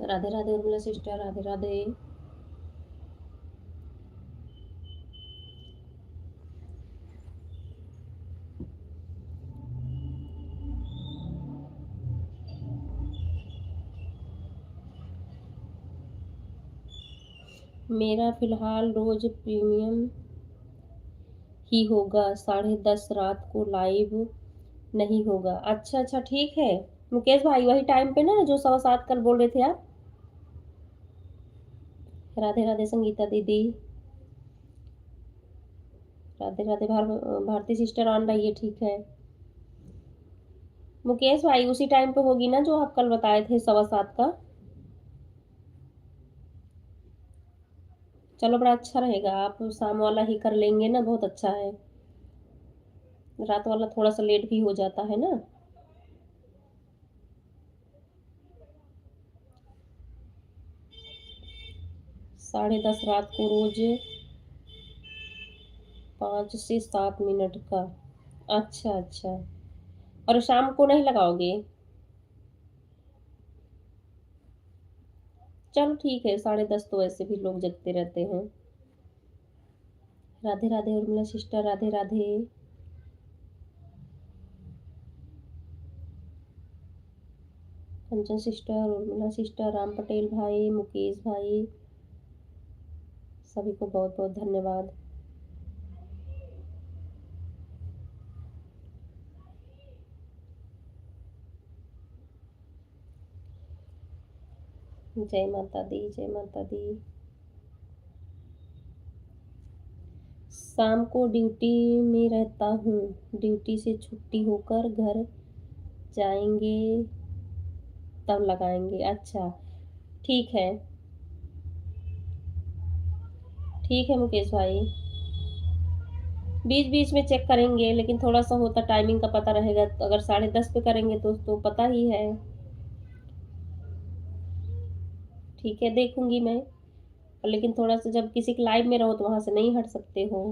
राधे राधे उर्मिला सिस्टर, राधे राधे। मेरा फिलहाल रोज प्रीमियम ही होगा, 10:30 रात को लाइव नहीं होगा। अच्छा अच्छा, ठीक है मुकेश भाई, वही टाइम पे ना जो 7:15 कल बोल रहे थे आप। राधे राधे संगीता दीदी, राधे राधे भारती सिस्टर ऑन रही है, ठीक है। मुकेश भाई उसी टाइम पे होगी ना जो आप कल बताए थे 7:15 का। चलो बड़ा अच्छा रहेगा, आप शाम वाला ही कर लेंगे ना, बहुत अच्छा है। रात वाला थोड़ा सा लेट भी हो जाता है ना। 10:30 रात को रोज 5 से 7 मिनट का। अच्छा अच्छा, और शाम को नहीं लगाओगे? चलो ठीक है, 10:30 तो वैसे भी लोग जगते रहते हैं। Radhe Radhe Urmila sister, Radhe Radhe. Kanchan sister, Urmila sister, Ram Patel भाई, मुकेश भाई, सभी को बहुत बहुत धन्यवाद। जय माता दी, जय माता दी। शाम को ड्यूटी में रहता हूँ, ड्यूटी से छुट्टी होकर घर जाएंगे तब लगाएंगे। अच्छा ठीक है, ठीक है मुकेश भाई, बीच बीच में चेक करेंगे, लेकिन थोड़ा सा होता टाइमिंग का पता रहेगा, तो अगर 10:30 पे करेंगे तो पता ही है। ठीक है, देखूंगी मैं, लेकिन थोड़ा सा जब किसी के लाइव में रहो तो वहां से नहीं हट सकते हो।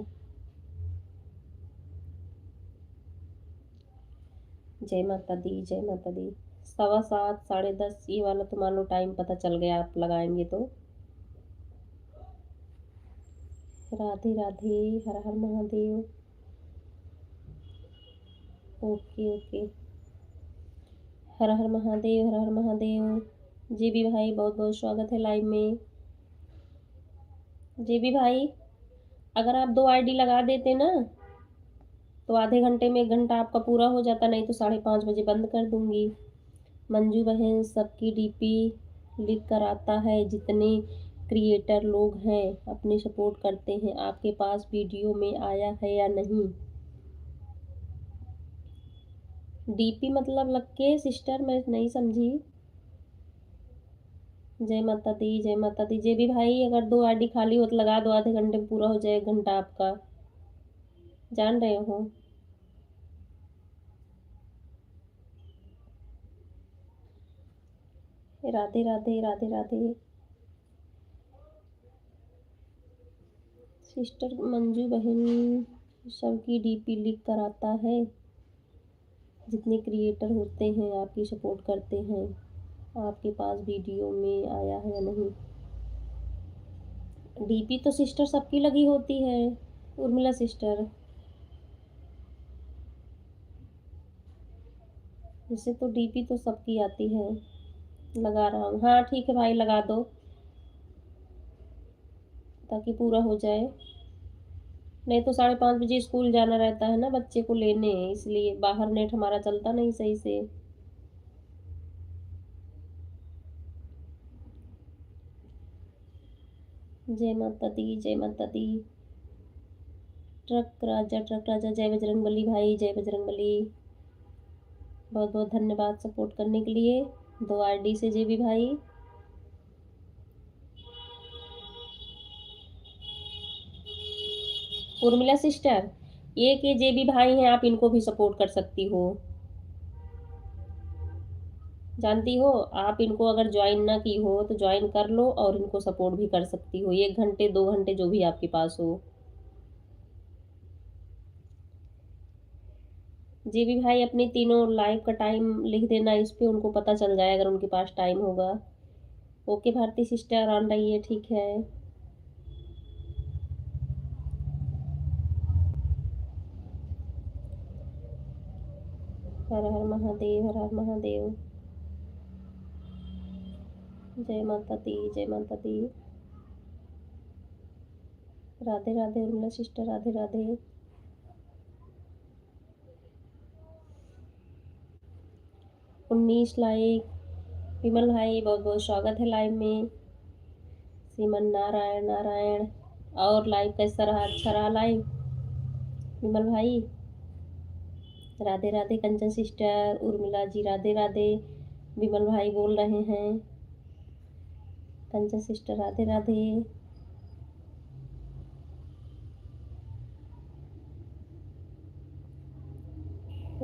जय माता दी, जय माता दी। 7:15, 10:30 ये वाला तो मान लो टाइम पता चल गया, आप लगाएंगे तो। राधे राधे, हर हर महादेव। ओके ओके, हर हर महादेव, हर हर महादेव। जी भी भाई, बहुत बहुत स्वागत है लाइव में। जी भी भाई, अगर आप 2 आईडी लगा देते ना तो आधे घंटे में 1 घंटा आपका पूरा हो जाता, नहीं तो 5:30 बजे बंद कर दूंगी। मंजू बहन, सबकी डीपी लिख कर आता है, जितने क्रिएटर लोग हैं अपने सपोर्ट करते हैं, आपके पास वीडियो में आया है या नहीं? डीपी मतलब लग के सिस्टर, मैं नहीं समझी। जय माता दी, जय माता दी। जे भी भाई, अगर 2 आईडी खाली हो तो लगा दो, आधे घंटे में पूरा हो जाए 1 घंटा आपका, जान रहे हो। राधे राधे, राधे राधे। सिस्टर मंजू बहन, सबकी डीपी लिख कर आता है, जितने क्रिएटर होते हैं आपकी सपोर्ट करते हैं, आपके पास वीडियो में आया है या नहीं? डीपी तो सिस्टर सबकी लगी होती है, उर्मिला सिस्टर। जैसे तो डीपी तो सबकी आती है। लगा रहा हूँ, हाँ ठीक है भाई, लगा दो ताकि पूरा हो जाए। नहीं तो 5:30 बजे स्कूल जाना रहता है ना बच्चे को लेने, इसलिए बाहर नेट हमारा चलता नहीं सही से। जय माता दी, जय माता दी। ट्रक राजा, जय बजरंग बली भाई, जय बजरंग बली। बहुत बहुत धन्यवाद सपोर्ट करने के लिए। 2 आईडी से जे भी भाई। उर्मिला सिस्टर, ये के जे भी भाई हैं, आप इनको भी सपोर्ट कर सकती हो, जानती हो। आप इनको अगर ज्वाइन ना की हो तो ज्वाइन कर लो, और इनको सपोर्ट भी कर सकती हो, 1 घंटे 2 घंटे जो भी आपके पास हो। जी भी भाई, अपनी तीनों लाइव का टाइम लिख देना इस पे, उनको पता चल जाए अगर उनके पास टाइम होगा। ओके भारती सिस्टर ऑन रही है, ठीक है। हर हर महादेव, हर हर महादेव। जय माता दी, जय माता दी। राधे राधे उर्मिला सिस्टर, राधे राधे। उन्नीस लाइक। विमल भाई बहुत बहुत स्वागत है लाइव में। श्रीमन नारायण नारायण। और लाइव कैसा रहा? अच्छा रहा लाइव विमल भाई? राधे राधे कंचन सिस्टर, उर्मिला जी राधे राधे। विमल भाई बोल रहे हैं। कंचन सिस्टर राधे राधे।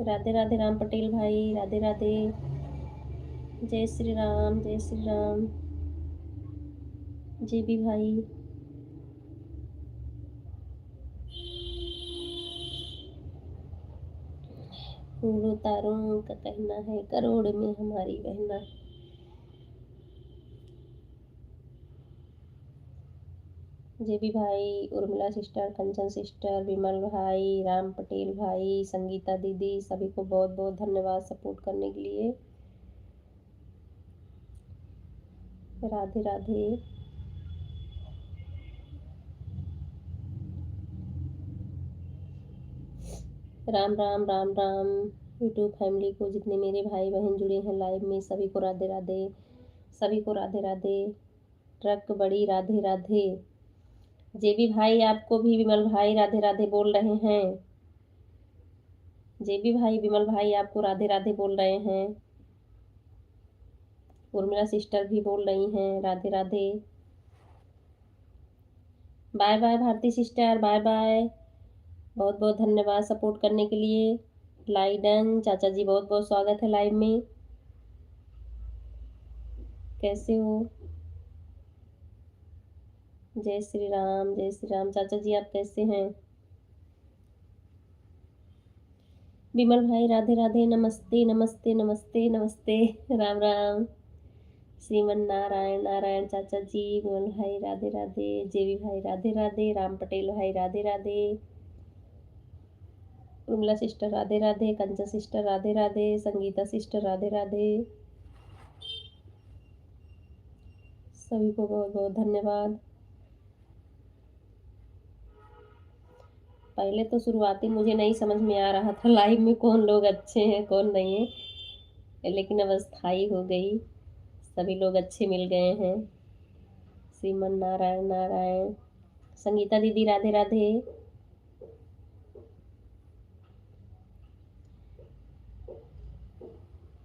राधे राधे राम पटेल भाई, राधे राधे। जय श्री राम, जय श्री राम। जी भी भाई। फूलों तारों का कहना है, करोड़ में हमारी बहना। जेबी भाई, उर्मिला सिस्टर, कंचन सिस्टर, विमल भाई, राम पटेल भाई, संगीता दीदी, सभी को बहुत बहुत धन्यवाद सपोर्ट करने के लिए। राधे राधे। राम राम राम राम। यूट्यूब फैमिली को, जितने मेरे भाई बहन जुड़े हैं लाइव में, सभी को राधे राधे, सभी को राधे राधे। ट्रक बड़ी राधे राधे। जेबी भाई आपको भी विमल भाई राधे राधे बोल रहे हैं। जेबी भाई विमल भाई आपको राधे राधे बोल रहे हैं। उर्मिला सिस्टर भी बोल रही हैं Radhe Radhe. Bye bye Bharti sister, bye bye. बहुत बहुत धन्यवाद सपोर्ट करने के लिए। लाइडन चाचा जी बहुत बहुत स्वागत है लाइव में। कैसे हो? जय श्री राम, जय श्री राम। चाचा जी आप कैसे हैं? विमल भाई राधे राधे, नमस्ते नमस्ते नमस्ते नमस्ते। राम राम। श्रीमन नारायण नारायण चाचा जी। विमल भाई राधे राधे। जेवी भाई राधे राधे। राम पटेल भाई Radhe Radhe. Urmila sister Radhe Radhe. Kanchan sister Radhe Radhe. Sangeeta sister Radhe Radhe. सभी को बहुत बहुत धन्यवाद। पहले तो शुरुआती मुझे नहीं समझ में आ रहा था लाइव में कौन लोग अच्छे हैं कौन नहीं है, लेकिन अब स्थायी हो गई। सभी लोग अच्छे मिल गए हैं। श्रीमन नारायण नारायण। संगीता दीदी राधे राधे।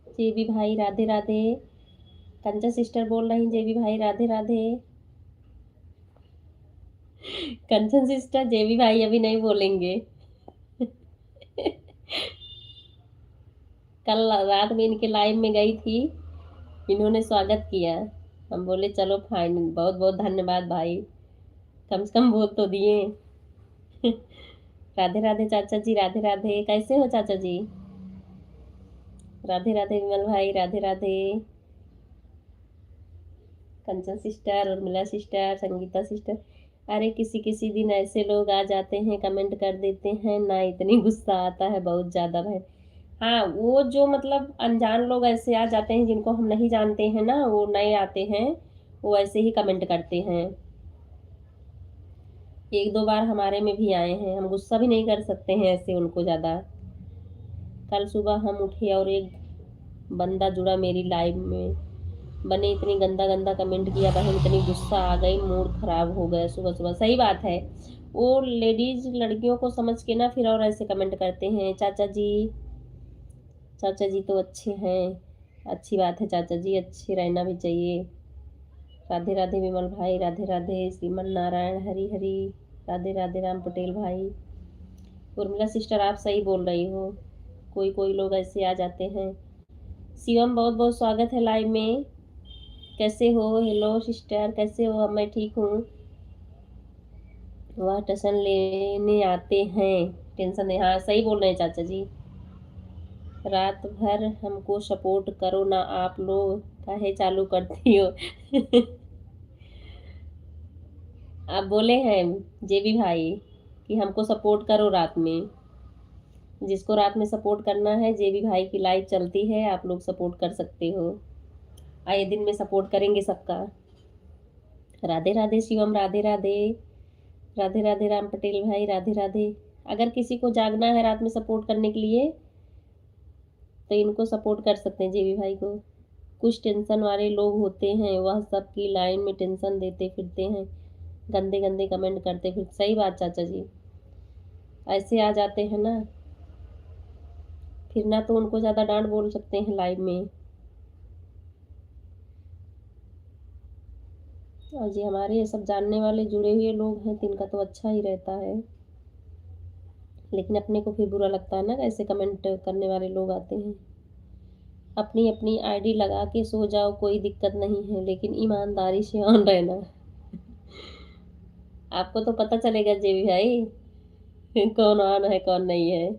जेबी भाई राधे राधे। कंचन सिस्टर बोल रही जेबी भाई राधे राधे। कंचन सिस्टर जेबी भाई अभी नहीं बोलेंगे। कल रात में इनके लाइव में गई थी, इन्होंने स्वागत किया। हम बोले चलो फाइन, बहुत बहुत धन्यवाद भाई, कम से कम बोल तो दिए। राधे राधे चाचा जी, राधे राधे। कैसे हो चाचा जी? राधे राधे विमल भाई, Radhe Radhe. Kanchan sister, Urmila sister, Sangeeta sister. अरे किसी किसी दिन ऐसे लोग आ जाते हैं, कमेंट कर देते हैं ना, इतनी गुस्सा आता है बहुत ज़्यादा भाई। हाँ, वो जो मतलब अनजान लोग ऐसे आ जाते हैं जिनको हम नहीं जानते हैं ना, वो नए आते हैं, वो ऐसे ही कमेंट करते हैं। एक दो बार हमारे में भी आए हैं, हम गुस्सा भी नहीं कर सकते हैं ऐसे उनको ज़्यादा। कल सुबह हम उठे और एक बंदा जुड़ा मेरी लाइव में, बने इतनी गंदा गंदा कमेंट किया बहन, इतनी गुस्सा आ गई, मूड खराब हो गया सुबह सुबह। सही बात है, वो लेडीज लड़कियों को समझ के ना फिर और ऐसे कमेंट करते हैं। चाचा जी, चाचा जी तो अच्छे हैं, अच्छी बात है चाचा जी, अच्छे रहना भी चाहिए। राधे राधे विमल भाई, राधे राधे। श्रीमन नारायण हरि हरि। राधे राधे राम पटेल भाई। उर्मिला सिस्टर आप सही बोल रही हो, कोई कोई लोग ऐसे आ जाते हैं। शिवम बहुत बहुत स्वागत है लाइव में। कैसे हो? हेलो सिस्टर, कैसे हो? अब मैं ठीक हूँ। वह टेंशन लेने आते हैं, टेंशन नहीं, हाँ सही बोल रहे हैं चाचा जी। रात भर हमको सपोर्ट करो ना, आप लोग काहे चालू करती हो। आप बोले हैं जेबी भाई कि हमको सपोर्ट करो रात में। जिसको रात में सपोर्ट करना है, जेबी भाई की लाइव चलती है, आप लोग सपोर्ट कर सकते हो। आए दिन में सपोर्ट करेंगे सबका। राधे राधे शिवम, राधे राधे। राधे राधे राम पटेल भाई, राधे राधे। अगर किसी को जागना है रात में सपोर्ट करने के लिए तो इनको सपोर्ट कर सकते हैं, जेबी भाई को। कुछ टेंशन वाले लोग होते हैं, वह सबकी लाइन में टेंशन देते फिरते हैं, गंदे गंदे कमेंट करते फिर। सही बात चाचा जी, ऐसे आ जाते हैं ना, फिर ना तो उनको ज़्यादा डांट बोल सकते हैं लाइव में। और जी हमारे ये सब जानने वाले जुड़े हुए लोग हैं तो इनका तो अच्छा ही रहता है, लेकिन अपने को फिर बुरा लगता है ना, ऐसे कमेंट करने वाले लोग आते हैं। अपनी अपनी आईडी लगा के सो जाओ, कोई दिक्कत नहीं है, लेकिन ईमानदारी से ऑन रहना। आपको तो पता चलेगा जेबी भाई कौन ऑन है कौन नहीं है।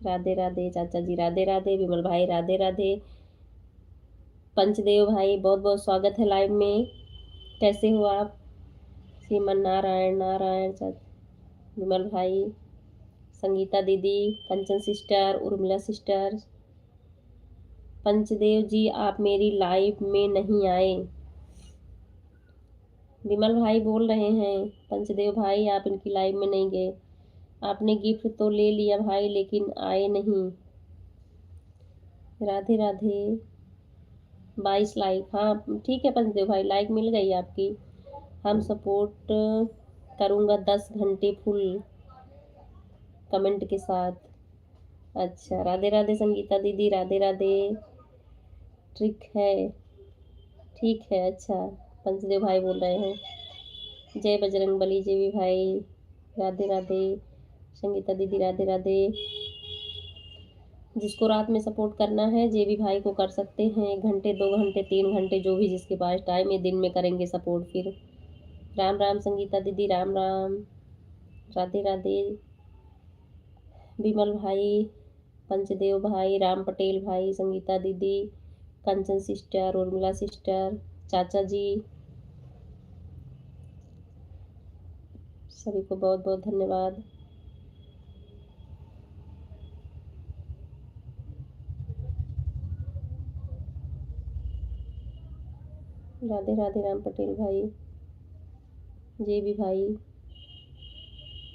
राधे राधे चाचा जी, राधे राधे विमल भाई, राधे राधे। पंचदेव भाई बहुत बहुत स्वागत है लाइव में। कैसे हो आप? श्रीमन नारायण नारायण चाचा विमल भाई, संगीता दीदी, कंचन सिस्टर, उर्मिला सिस्टर। पंचदेव जी आप मेरी लाइव में नहीं आए। विमल भाई बोल रहे हैं पंचदेव भाई आप इनकी लाइव में नहीं गए। आपने गिफ्ट तो ले लिया भाई लेकिन आए नहीं। राधे राधे। 22 लाइक, हाँ ठीक है पंचदेव भाई, लाइक मिल गई आपकी। हम सपोर्ट करूँगा 10 घंटे फुल कमेंट के साथ। अच्छा राधे राधे संगीता दीदी, राधे राधे। ट्रिक है, ठीक है। अच्छा पंचदेव भाई बोल रहे हैं जय बजरंग बली, जेवी भाई राधे राधे। संगीता दीदी राधे राधे। जिसको रात में सपोर्ट करना है जेबी भाई को कर सकते हैं, 1 घंटे 2 घंटे 3 घंटे जो भी जिसके पास टाइम है, दिन में करेंगे सपोर्ट फिर। राम राम संगीता दीदी, राम राम। राधे राधे विमल भाई, पंचदेव भाई, राम पटेल भाई, संगीता दीदी, कंचन सिस्टर, उर्मिला सिस्टर, चाचा जी, सभी को बहुत बहुत धन्यवाद। राधे राधे राम पटेल भाई, जेबी भाई,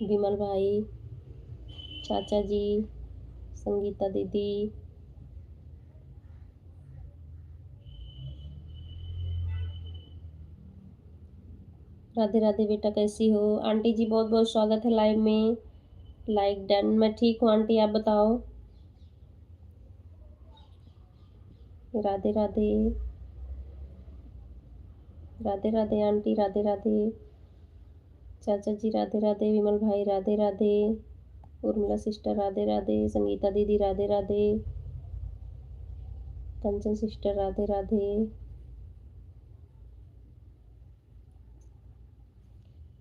विमल भाई, चाचा जी, संगीता दीदी। राधे राधे बेटा, कैसी हो? आंटी जी बहुत बहुत स्वागत है लाइव में। लाइक डन, मैं ठीक हूँ आंटी, आप बताओ। राधे राधे। राधे राधे आंटी, राधे राधे। चाचा जी राधे राधे, विमल भाई राधे राधे, उर्मिला सिस्टर राधे राधे, संगीता दीदी राधे राधे, कंचन सिस्टर राधे राधे,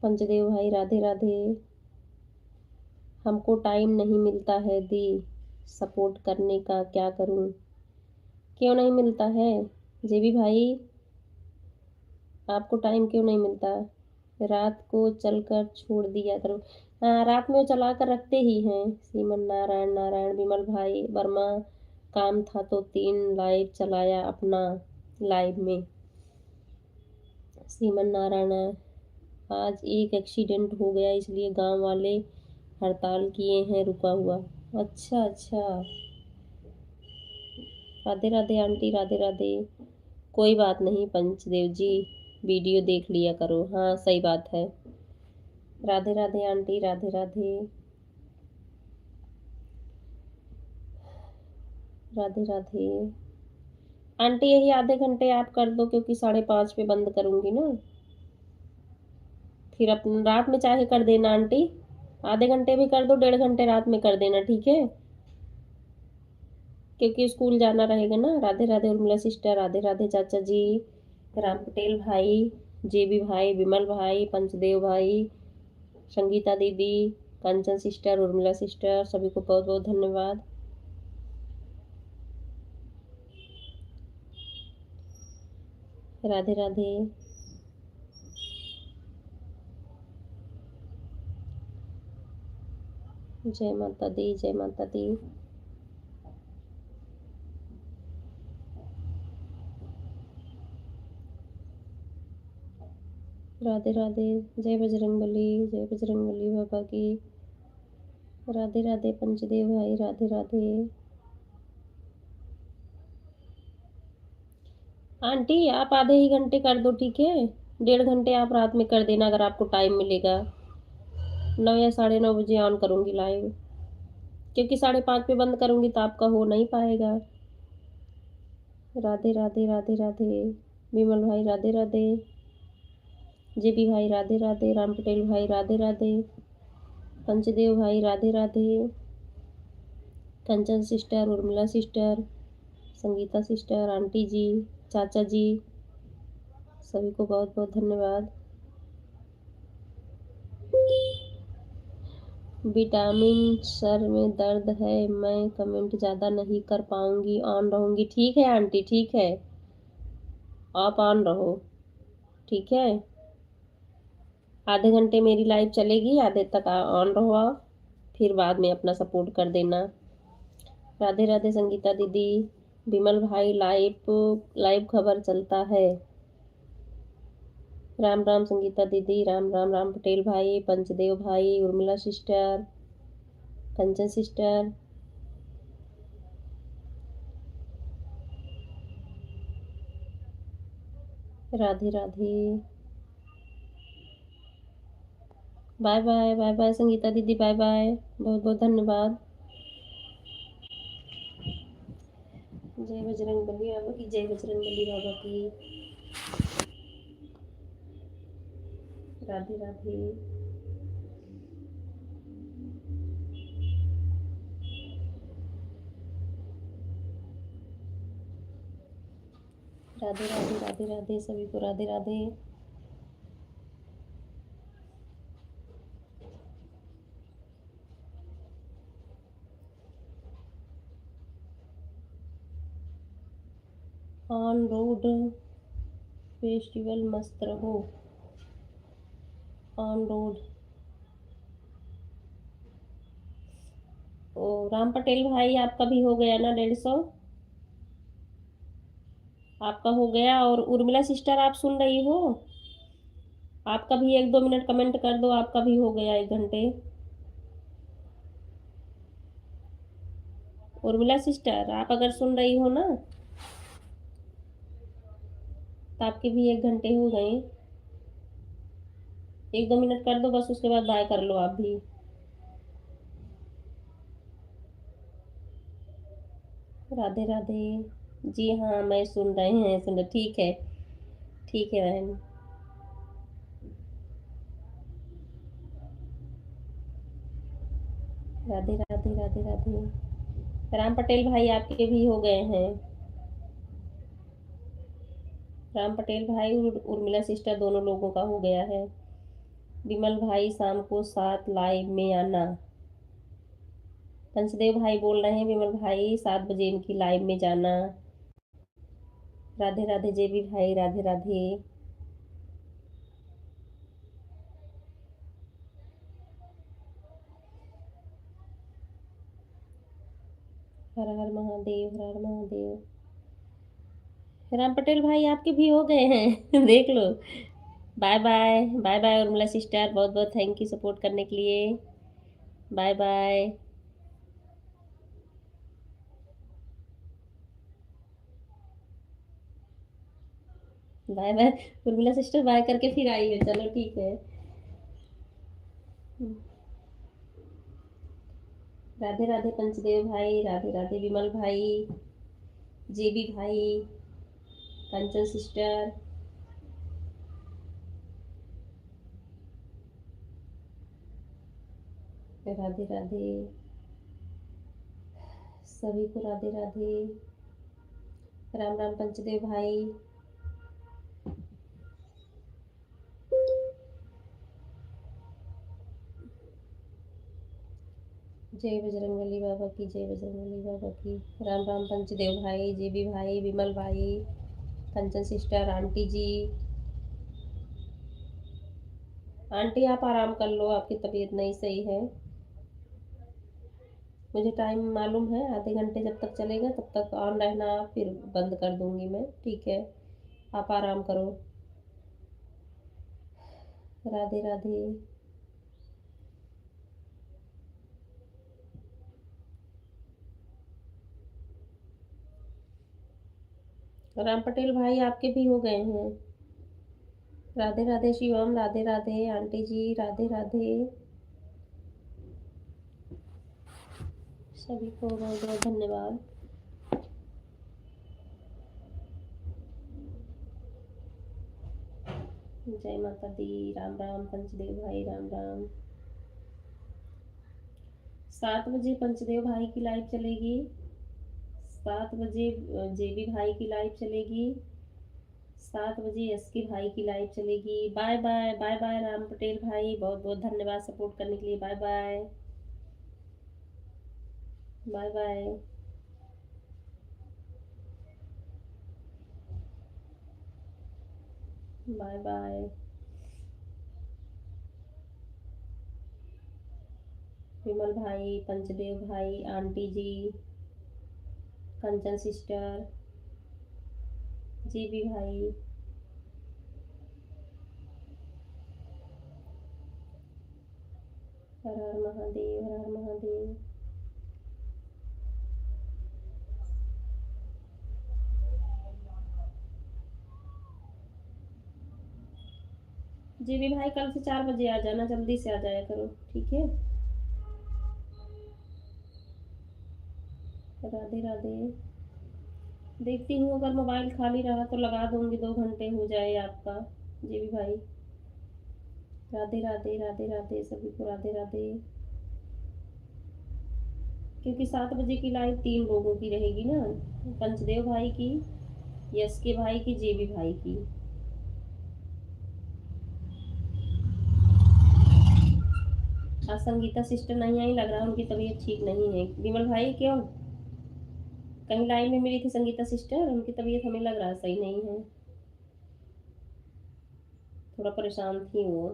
पंचदेव भाई राधे राधे। हमको टाइम नहीं मिलता है दी सपोर्ट करने का, क्या करूं? क्यों नहीं मिलता है जेबी भाई? आपको टाइम क्यों नहीं मिलता? रात को चलकर छोड़ दिया करो। हाँ रात में वो चला कर रखते ही हैं। श्रीमन नारायण नारायण विमल भाई वर्मा, काम था तो 3 लाइव चलाया अपना लाइव में। श्रीमन नारायण, आज एक एक्सीडेंट हो गया इसलिए गांव वाले हड़ताल किए हैं, रुका हुआ। अच्छा अच्छा। राधे राधे आंटी, राधे राधे। कोई बात नहीं पंचदेव जी, वीडियो देख लिया करो, हाँ सही बात है। राधे राधे आंटी, राधे राधे। राधे राधे आंटी, यही आधे घंटे आप कर दो क्योंकि 5:30 पे बंद करूंगी ना। फिर अपन रात में चाहे कर देना आंटी, आधे घंटे भी कर दो, 1.5 घंटे रात में कर देना, ठीक है? क्योंकि स्कूल जाना रहेगा ना। राधे राधे उर्मिला सिस्टर, राधे राधे चाचा जी, राम पटेल भाई, जेबी भाई, विमल भाई, पंचदेव भाई, संगीता दीदी, कंचन सिस्टर, उर्मिला सिस्टर, सभी को बहुत बहुत धन्यवाद। राधे राधे। जय माता दी, जय माता दी। राधे राधे। जय बजरंगबली, जय बजरंगबली बाबा की। राधे राधे पंचदेव भाई, राधे राधे। आंटी आप आधे ही घंटे कर दो, ठीक है? 1.5 घंटे आप रात में कर देना अगर आपको टाइम मिलेगा। 9 या 9:30 बजे ऑन करूँगी लाइव, क्योंकि 5:30 पे बंद करूँगी तो आपका हो नहीं पाएगा। राधे राधे, राधे राधे। विमल भाई राधे राधे। जेपी भाई राधे राधे। राम पटेल भाई राधे राधे। पंचदेव भाई Radhe Radhe. Kanchan sister, Urmila sister, Sangeeta sister, aunty ji, चाचा जी, सभी को बहुत बहुत धन्यवाद। विटामिन सर में दर्द है, मैं कमेंट ज़्यादा नहीं कर पाऊंगी, ऑन रहूंगी। ठीक है आंटी, ठीक है, आप ऑन रहो, ठीक है? आधे घंटे मेरी लाइव चलेगी, आधे तक ऑन रहो आप, फिर बाद में अपना सपोर्ट कर देना। राधे राधे संगीता दीदी। विमल भाई लाइव लाइव खबर चलता है। राम राम संगीता दीदी, राम राम। राम पटेल भाई, पंचदेव भाई, Urmila sister, Kanchan sister, Radhe Radhe. Bye bye, bye bye Sangeeta दीदी, बाय बाय, बहुत बहुत धन्यवाद। जय बजरंगबली बाबा की, जय बजरंगबली बाबा की। राधे राधे। राधे राधे, राधे राधे, सभी को Radhe Radhe. On road festival मस्त रहो। On road. ओ राम पटेल भाई, आपका भी हो गया ना 150? आपका हो गया। और उर्मिला सिस्टर आप सुन रही हो? आपका भी 1-2 मिनट कमेंट कर दो, आपका भी हो गया 1 घंटे। उर्मिला सिस्टर आप अगर सुन रही हो ना, तो आपके भी 1 घंटे हो गए। 1-2 मिनट कर दो बस, उसके बाद बाय कर लो आप भी। राधे राधे। जी हाँ, मैं सुन रहे हैं, सुन रहे, ठीक है, ठीक है बहन। राधे राधे, राधे राधे। राम पटेल भाई आपके भी हो गए हैं। राम पटेल भाई और उर्मिला सिस्टर दोनों लोगों का हो गया है। विमल भाई शाम को 7 लाइव में आना। पंचदेव भाई बोल रहे हैं विमल भाई 7 बजे इनकी लाइव में जाना। राधे राधे जेबी भाई, राधे राधे। हर हर महादेव, हर हर महादेव। राम पटेल भाई आपके भी हो गए हैं देख लो। Bye bye, bye bye Urmila sister, बहुत बहुत थैंक यू सपोर्ट करने के लिए। Bye bye, bye bye. Urmila sister bye करके फिर आई है, चलो ठीक है। राधे राधे पंचदेव भाई, राधे राधे विमल भाई, जेबी भाई, कंचन सिस्टर, राधे राधे, सभी को राधे राधे। राम राम पंचदेव भाई। जय बजरंगबली बाबा की, जय बजरंगबली बाबा की। राम राम पंचदेव भाई, जेबी भाई, विमल भाई, कंचन सिस्टर, आंटी जी। आंटी आप आराम कर लो, आपकी तबीयत नहीं सही है। मुझे टाइम मालूम है, आधे घंटे जब तक चलेगा तब तक ऑन रहना, फिर बंद कर दूंगी मैं, ठीक है। आप आराम करो। राधे राधे। राम पटेल भाई आपके भी हो गए हैं। राधे राधे शिवम, राधे राधे आंटी जी, राधे राधे। सभी को बहुत बहुत धन्यवाद। जय माता दी। राम राम पंचदेव भाई, राम राम। 7 बजे पंचदेव भाई की लाइव चलेगी। 7 बजे जेबी भाई की लाइव चलेगी। 7 बजे एस के भाई की लाइव चलेगी। Bye bye, bye bye Ram Patel भाई, बहुत बहुत धन्यवाद सपोर्ट करने के लिए। Bye bye, bye bye. Bye bye. Vimal भाई, पंचदेव भाई, आंटी जी, कंचन सिस्टर, जेबी भाई। हर हर महादेव, हर हर महादेव। जेबी भाई कल से 4 बजे आ जाना, जल्दी से आ जाया करो, ठीक है। राधे राधे। देखती हूँ अगर मोबाइल खाली रहा तो लगा दूंगी, 2 घंटे हो जाए आपका, जेबी भाई। राधे राधे, राधे राधे सभी को, राधे राधे। क्योंकि 7 बजे की लाइव 3 लोगों की रहेगी ना, पंचदेव भाई की, यस के भाई की, जेबी भाई की। आज संगीता सिस्टर नहीं आई, लग रहा है उनकी तबीयत ठीक नहीं है। विमल भाई क्यों, कहीं लाइव में मिली थी संगीता सिस्टर, उनकी तबीयत हमें लग रहा है सही नहीं है, थोड़ा परेशान थी वो।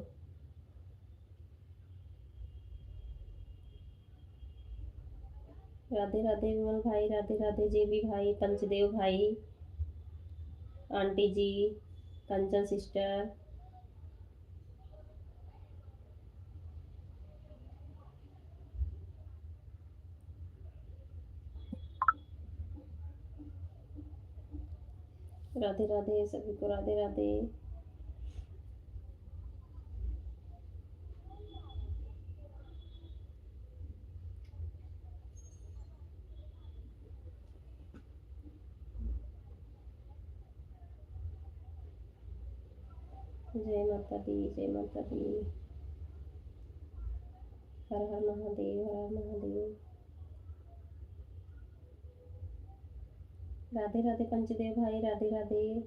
राधे राधे विमल भाई, राधे राधे जेबी भाई, पंचदेव भाई, आंटी जी, कंचन सिस्टर। राधे राधे सभी को, राधे राधे। जय माता दी, जय माता दी। हर हर महादेव, हर हर महादेव। राधे राधे पंचदेव भाई, राधे राधे।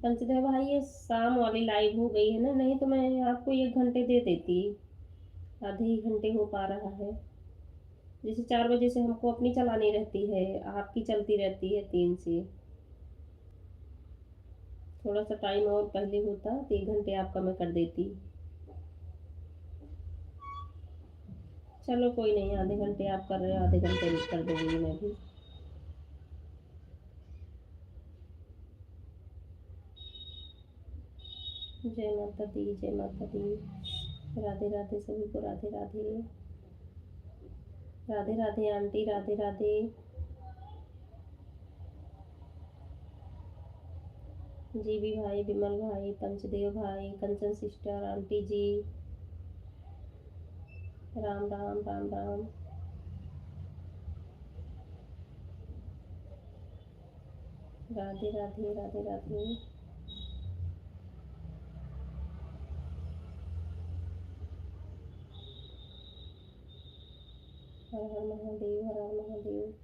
पंचदेव भाई ये शाम वाली लाइव हो गई है ना, नहीं तो मैं आपको 1 घंटे दे देती, आधे ही घंटे हो पा रहा है। जैसे 4 बजे से हमको अपनी चलानी रहती है, आपकी चलती रहती है 3 से। थोड़ा सा टाइम और पहले होता तो 1 घंटे आपका मैं कर देती। चलो कोई नहीं, आधे घंटे आप कर रहे हो, आधे घंटे कर दूंगी मैं भी। जय माता दी, जय माता दी। राधे राधे सभी को, राधे राधे। राधे राधे आंटी, राधे राधे। जीवी भाई, विमल भाई, पंचदेव भाई, कंचन सिस्टर, आंटी जी। राम राम, राम राम। राधे राधे, राधे राधे। हर हर महादेव, हर हर महादेव।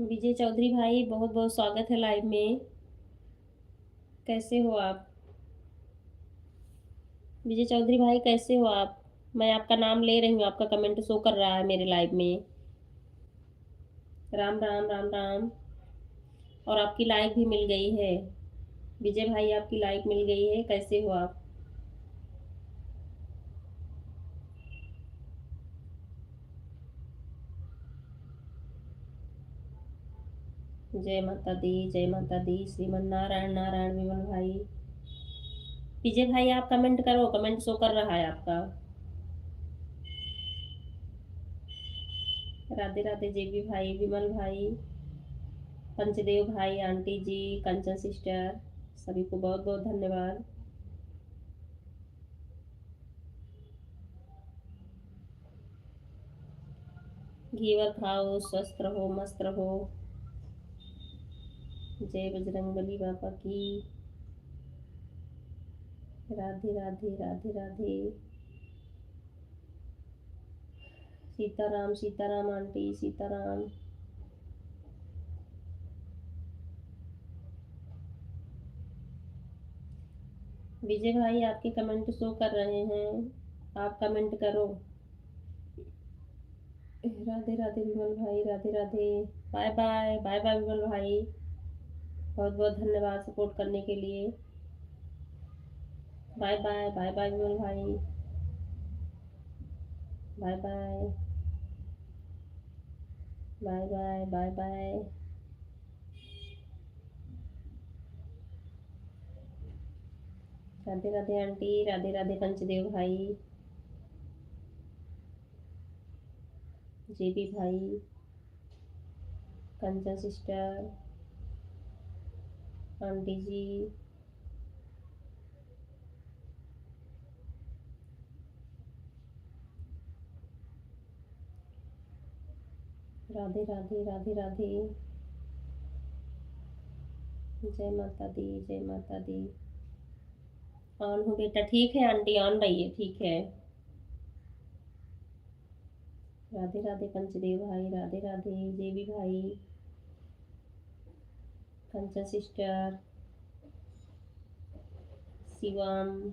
विजय चौधरी भाई, बहुत बहुत स्वागत है लाइव में। कैसे हो आप? विजय चौधरी भाई कैसे हो आप? मैं आपका नाम ले रही हूँ, आपका कमेंट शो कर रहा है मेरे लाइव में। राम राम राम राम। और आपकी लाइक भी मिल गई है। विजय भाई आपकी लाइक मिल गई है, कैसे हो आप? जय माता दी, जय माता दी, श्रीमन नारायण नारायण विमल भाई। विजय भाई आप कमेंट करो, कमेंट शो कर रहा है आपका। राधे राधे जेबी भाई, विमल भाई, पंचदेव भाई, आंटी जी, कंचन सिस्टर, सभी को बहुत बहुत धन्यवाद। घीवर खाओ, स्वस्थ रहो, मस्त रहो। जय बजरंगबली बाबा की। राधे राधे राधे राधे। सीताराम सीताराम आंटी, सीताराम। विजय भाई आपके कमेंट शो कर रहे हैं, आप कमेंट करो। राधे राधे विमल भाई, Radhe Radhe. Bye bye, bye bye Vimal भाई। बहुत बहुत धन्यवाद सपोर्ट करने के लिए। Bye bye, bye bye Vimal भाई। Bye bye, bye bye, bye bye. Radhe Radhe aunty, Radhe Radhe Panchdev भाई, जेबी भाई, कंचन सिस्टर, आंटी जी। राधे राधे राधे राधे। जय माता दी, जय माता दी। ऑन हो बेटा, ठीक है आंटी, ऑन रहिए, ठीक है। राधे राधे पंचदेव भाई, राधे राधे जेबी भाई, कंचन सिस्टर, शिवम।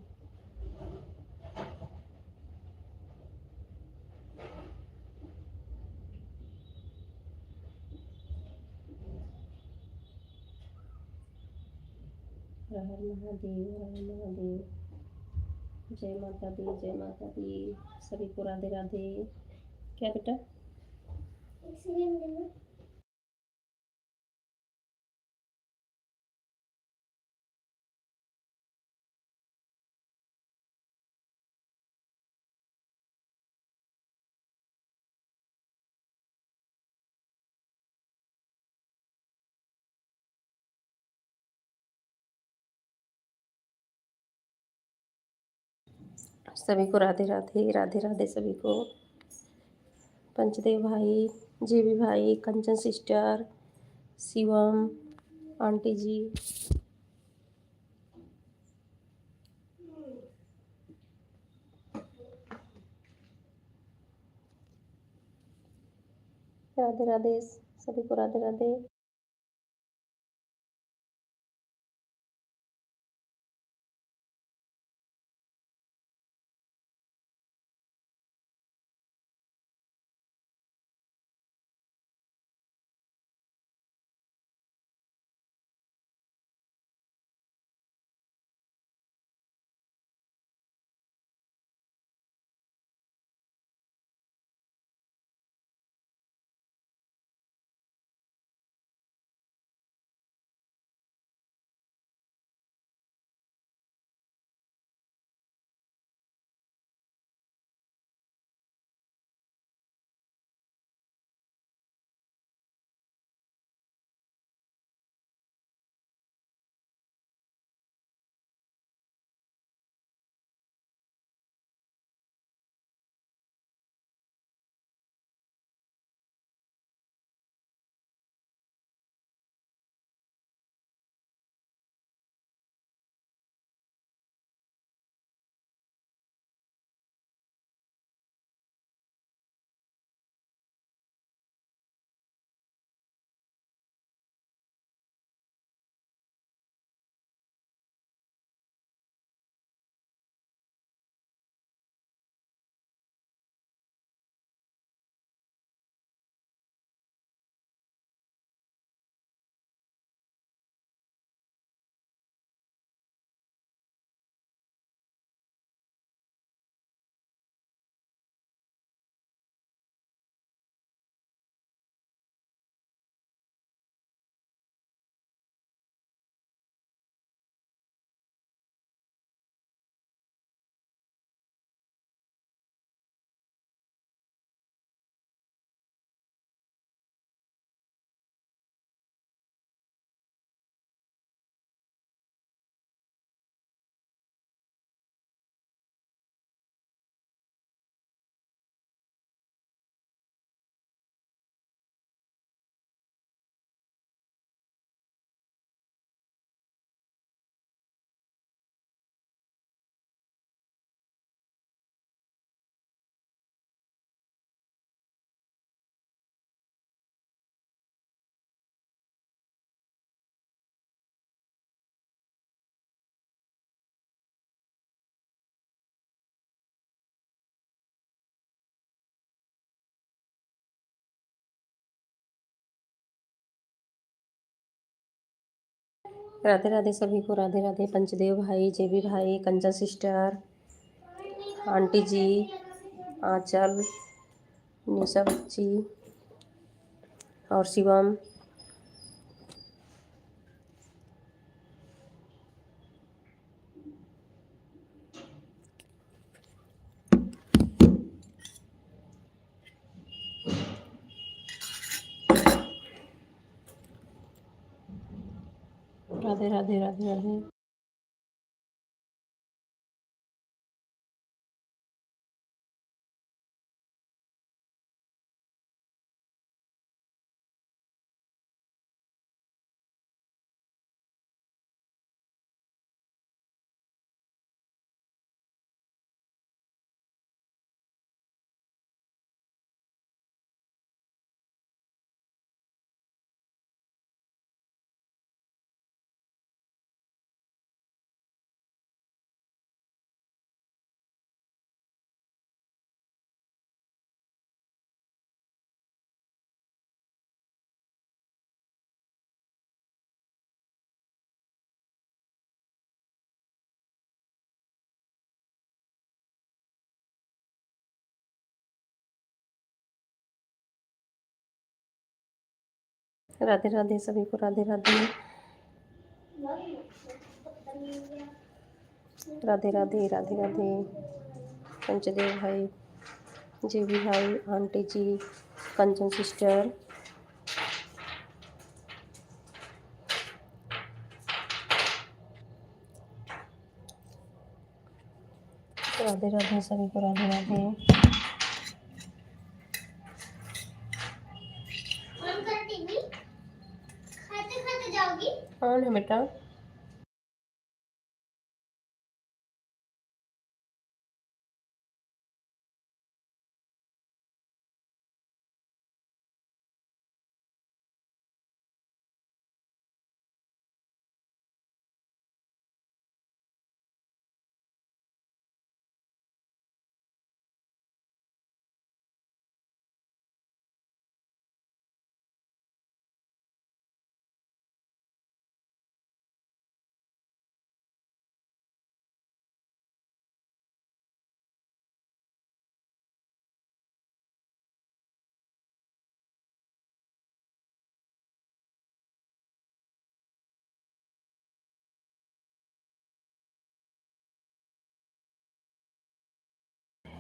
हर हर महादेव, हर हर महादेव। जय माता दी, जय माता दी, सभी को राधे राधे। क्या बेटा? सभी को राधे राधे, राधे राधे सभी को। पंचदेव भाई, जेबी भाई, कंचन सिस्टर, शिवम, आंटी जी। राधे राधे सभी को, राधे राधे। राधे राधे सभी को, राधे राधे। पंचदेव भाई, जेबी भाई, कंचन सिस्टर, आंटी जी, आंचल, निशा बच्ची और शिवम। राधे राधे राधे राधे। राधे राधे सभी को, राधे राधे। राधे राधे राधे राधे। पंचदेव भाई, जेबी भाई, आंटी जी, कंचन सिस्टर, राधे राधे सभी को, राधे राधे। कौन है बेटा?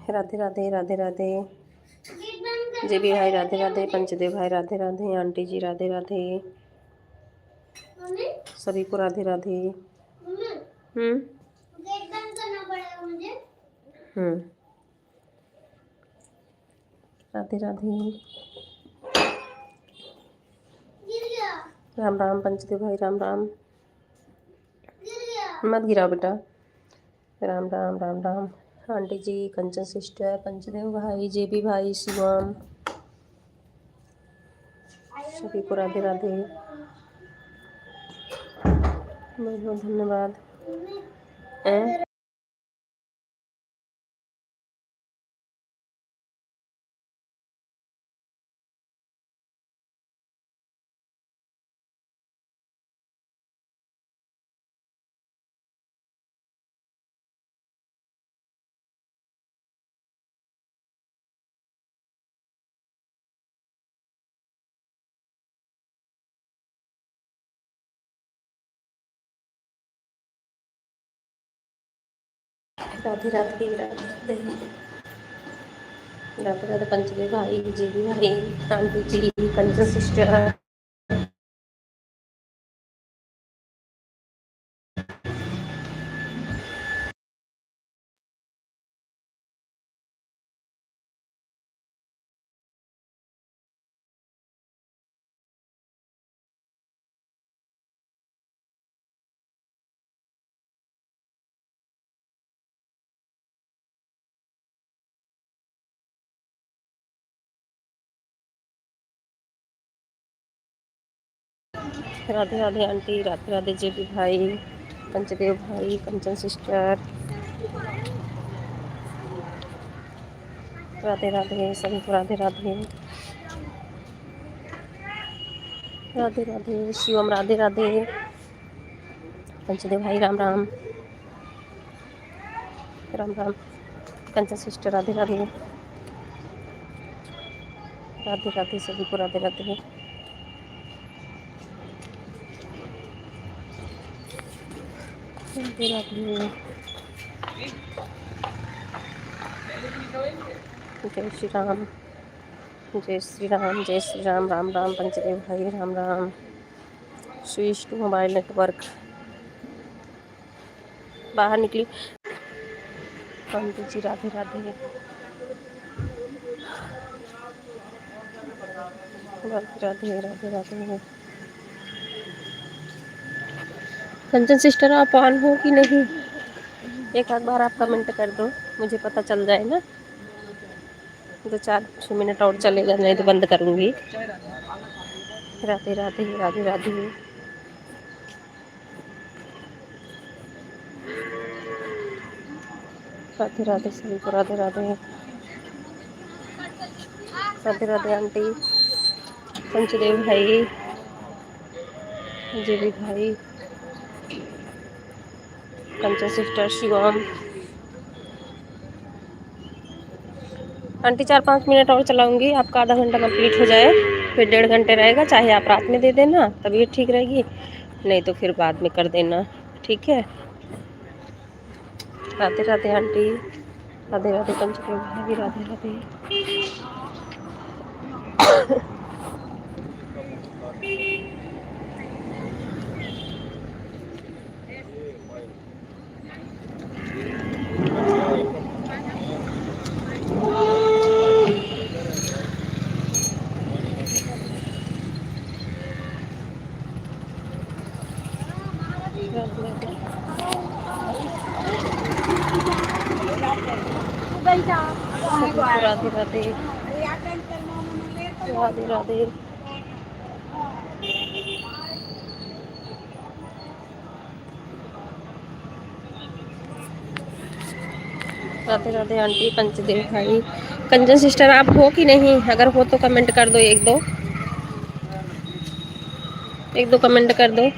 राधे राधे राधे राधे। जेबी भाई राधे राधे, पंचदेव भाई राधे राधे, आंटी जी राधे राधे, सभी को राधे राधे। हम्म हम्म। राधे राधे। राम राम पंचदेव भाई, राम राम। मत गिराओ बेटा। राम राम राम राम। आंटी जी, कंचन सिस्टर, पंचदेव भाई, जेबी भाई, शिवम, सभी को राधे राधे। बहुत बहुत धन्यवाद। राधे राधे राधे राधे राधे। पंचदेव भाई, जेबी भाई, आंटी जी, कंचन सिस्टर, राधे राधे आंटी, राधे राधे जेबी भाई, पंचदेव भाई, कंचन सिस्टर, राधे राधे सभी को, राधे राधे। राधे राधे शिवम, राधे राधे। पंचदेव भाई राम राम। राम राम। कंचन सिस्टर राधे राधे। राधे राधे सभी को राधे राधे। राधे राधे। जय श्री राम। जय श्री राम। जय श्री राम। राम राम पंचदेव भाई Ram Ram. Switch to mobile network. बाहर निकली। पंडित जी राधे राधे। राधे राधे। राधे राधे। कंचन सिस्टर आप ऑन हो कि नहीं? एक आध बार आप कमेंट कर दो, मुझे पता चल जाए ना। 2-4 मिनट और चलेगा, नहीं तो बंद करूँगी। राधे राधे। राधे राधे। राधे राधे सभी को राधे राधे। राधे राधे आंटी। पंचदेव भाई। जेबी भाई। Kanchan sister Shivam. Aunty 4-5 minute और चलाऊंगी, आपका आधा घंटा कंप्लीट हो जाए, फिर 1.5 घंटे रहेगा। चाहे आप रात में दे देना, तबीयत ठीक रहेगी, नहीं तो फिर बाद में कर देना, ठीक है। राधे राधे आंटी। राधे राधे पंचदेव भाई। राधे राधे। राधे राधे। राधे राधे। राधे राधे आंटी पंचदेव भाई। कंचन सिस्टर आप हो कि नहीं? अगर हो तो कमेंट कर दो, एक दो कमेंट कर दो।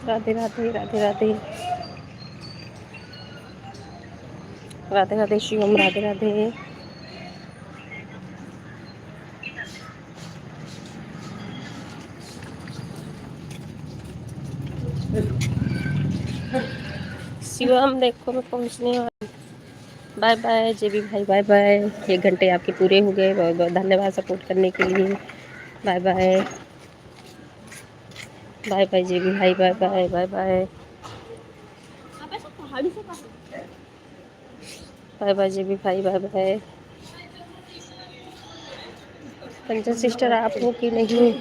राधे राधे। राधे राधे। राधे राधे शिवम। राधे राधे। शिवम देखो मैं पहुंचने वाली। बाय बाय जेबी भाई। Bye bye. 1 घंटे आपके पूरे हो गए। बहुत बहुत धन्यवाद सपोर्ट करने के लिए। Bye bye. Bye bye JB भाई। Bye bye. Bye bye. Bye bye JB भाई। Bye bye. कंचन सिस्टर आप हो कि नहीं?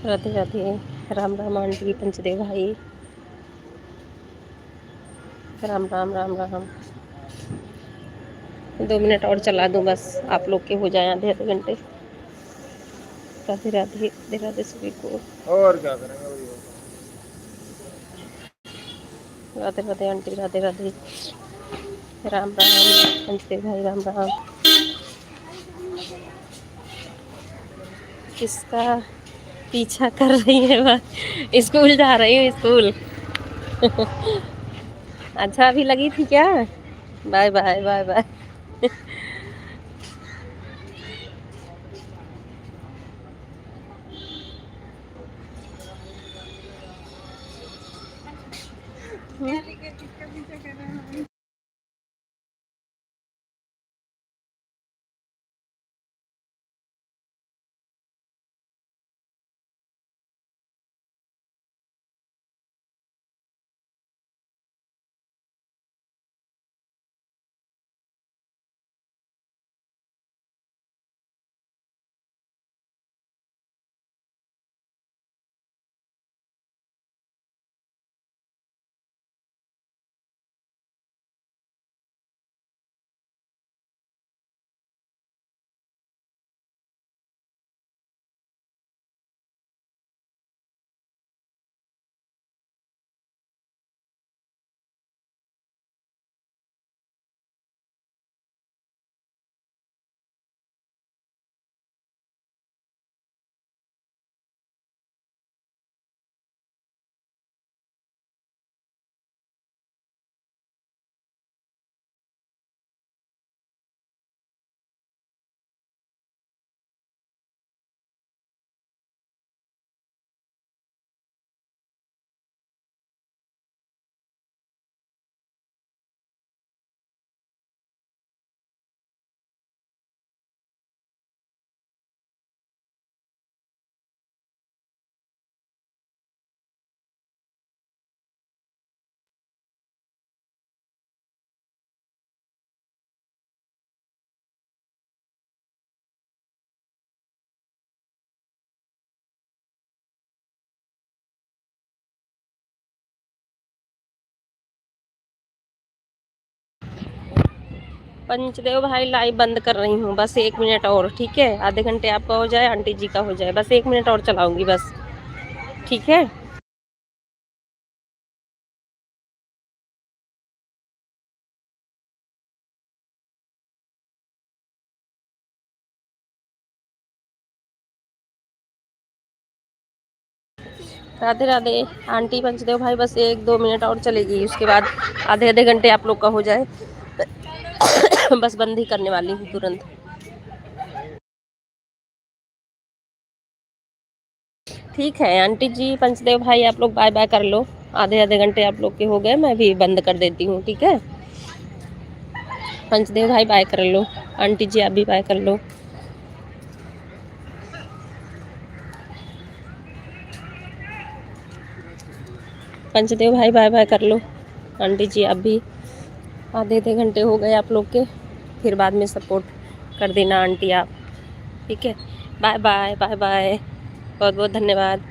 राधे राधे। राम राम आंटी पंचदेव भाई। राम राम। राम राम। 2 मिनट और चला दूं बस, आप लोग के हो जाए आधे आधे घंटे। राधे राधे। राधे राधे सभी को। और क्या करेंगे। राधे राधे आंटी। राधे राधे। राम राम पंचदेव भाई। राम राम। किसका पीछा कर रही है? बस स्कूल जा रही हूँ, स्कूल। अच्छा अभी लगी थी क्या? Bye bye. Bye bye. Panchdev भाई लाइव बंद कर रही हूँ, बस 1 मिनट और, ठीक है। आधे घंटे आपका हो जाए, आंटी जी का हो जाए, बस 1 मिनट और चलाऊंगी बस, ठीक है। राधे राधे आंटी पंचदेव भाई, बस 1-2 मिनट और चलेगी, उसके बाद आधे आधे घंटे आप लोग का हो जाए। बस बंद ही करने वाली हूँ तुरंत। ठीक है आंटी जी पंचदेव भाई, आप लोग बाय बाय कर लो। आधे आधे घंटे आप लोग के हो गए, मैं भी बंद कर देती हूँ, ठीक है। पंचदेव भाई बाय कर लो, आंटी जी आप भी बाय कर लो। पंचदेव भाई बाय बाय कर लो, आंटी जी आप भी। आधे आधे घंटे हो गए आप लोग के, फिर बाद में सपोर्ट कर देना आंटी आप, ठीक है। बाय बाय बाय बाय, बहुत बहुत धन्यवाद।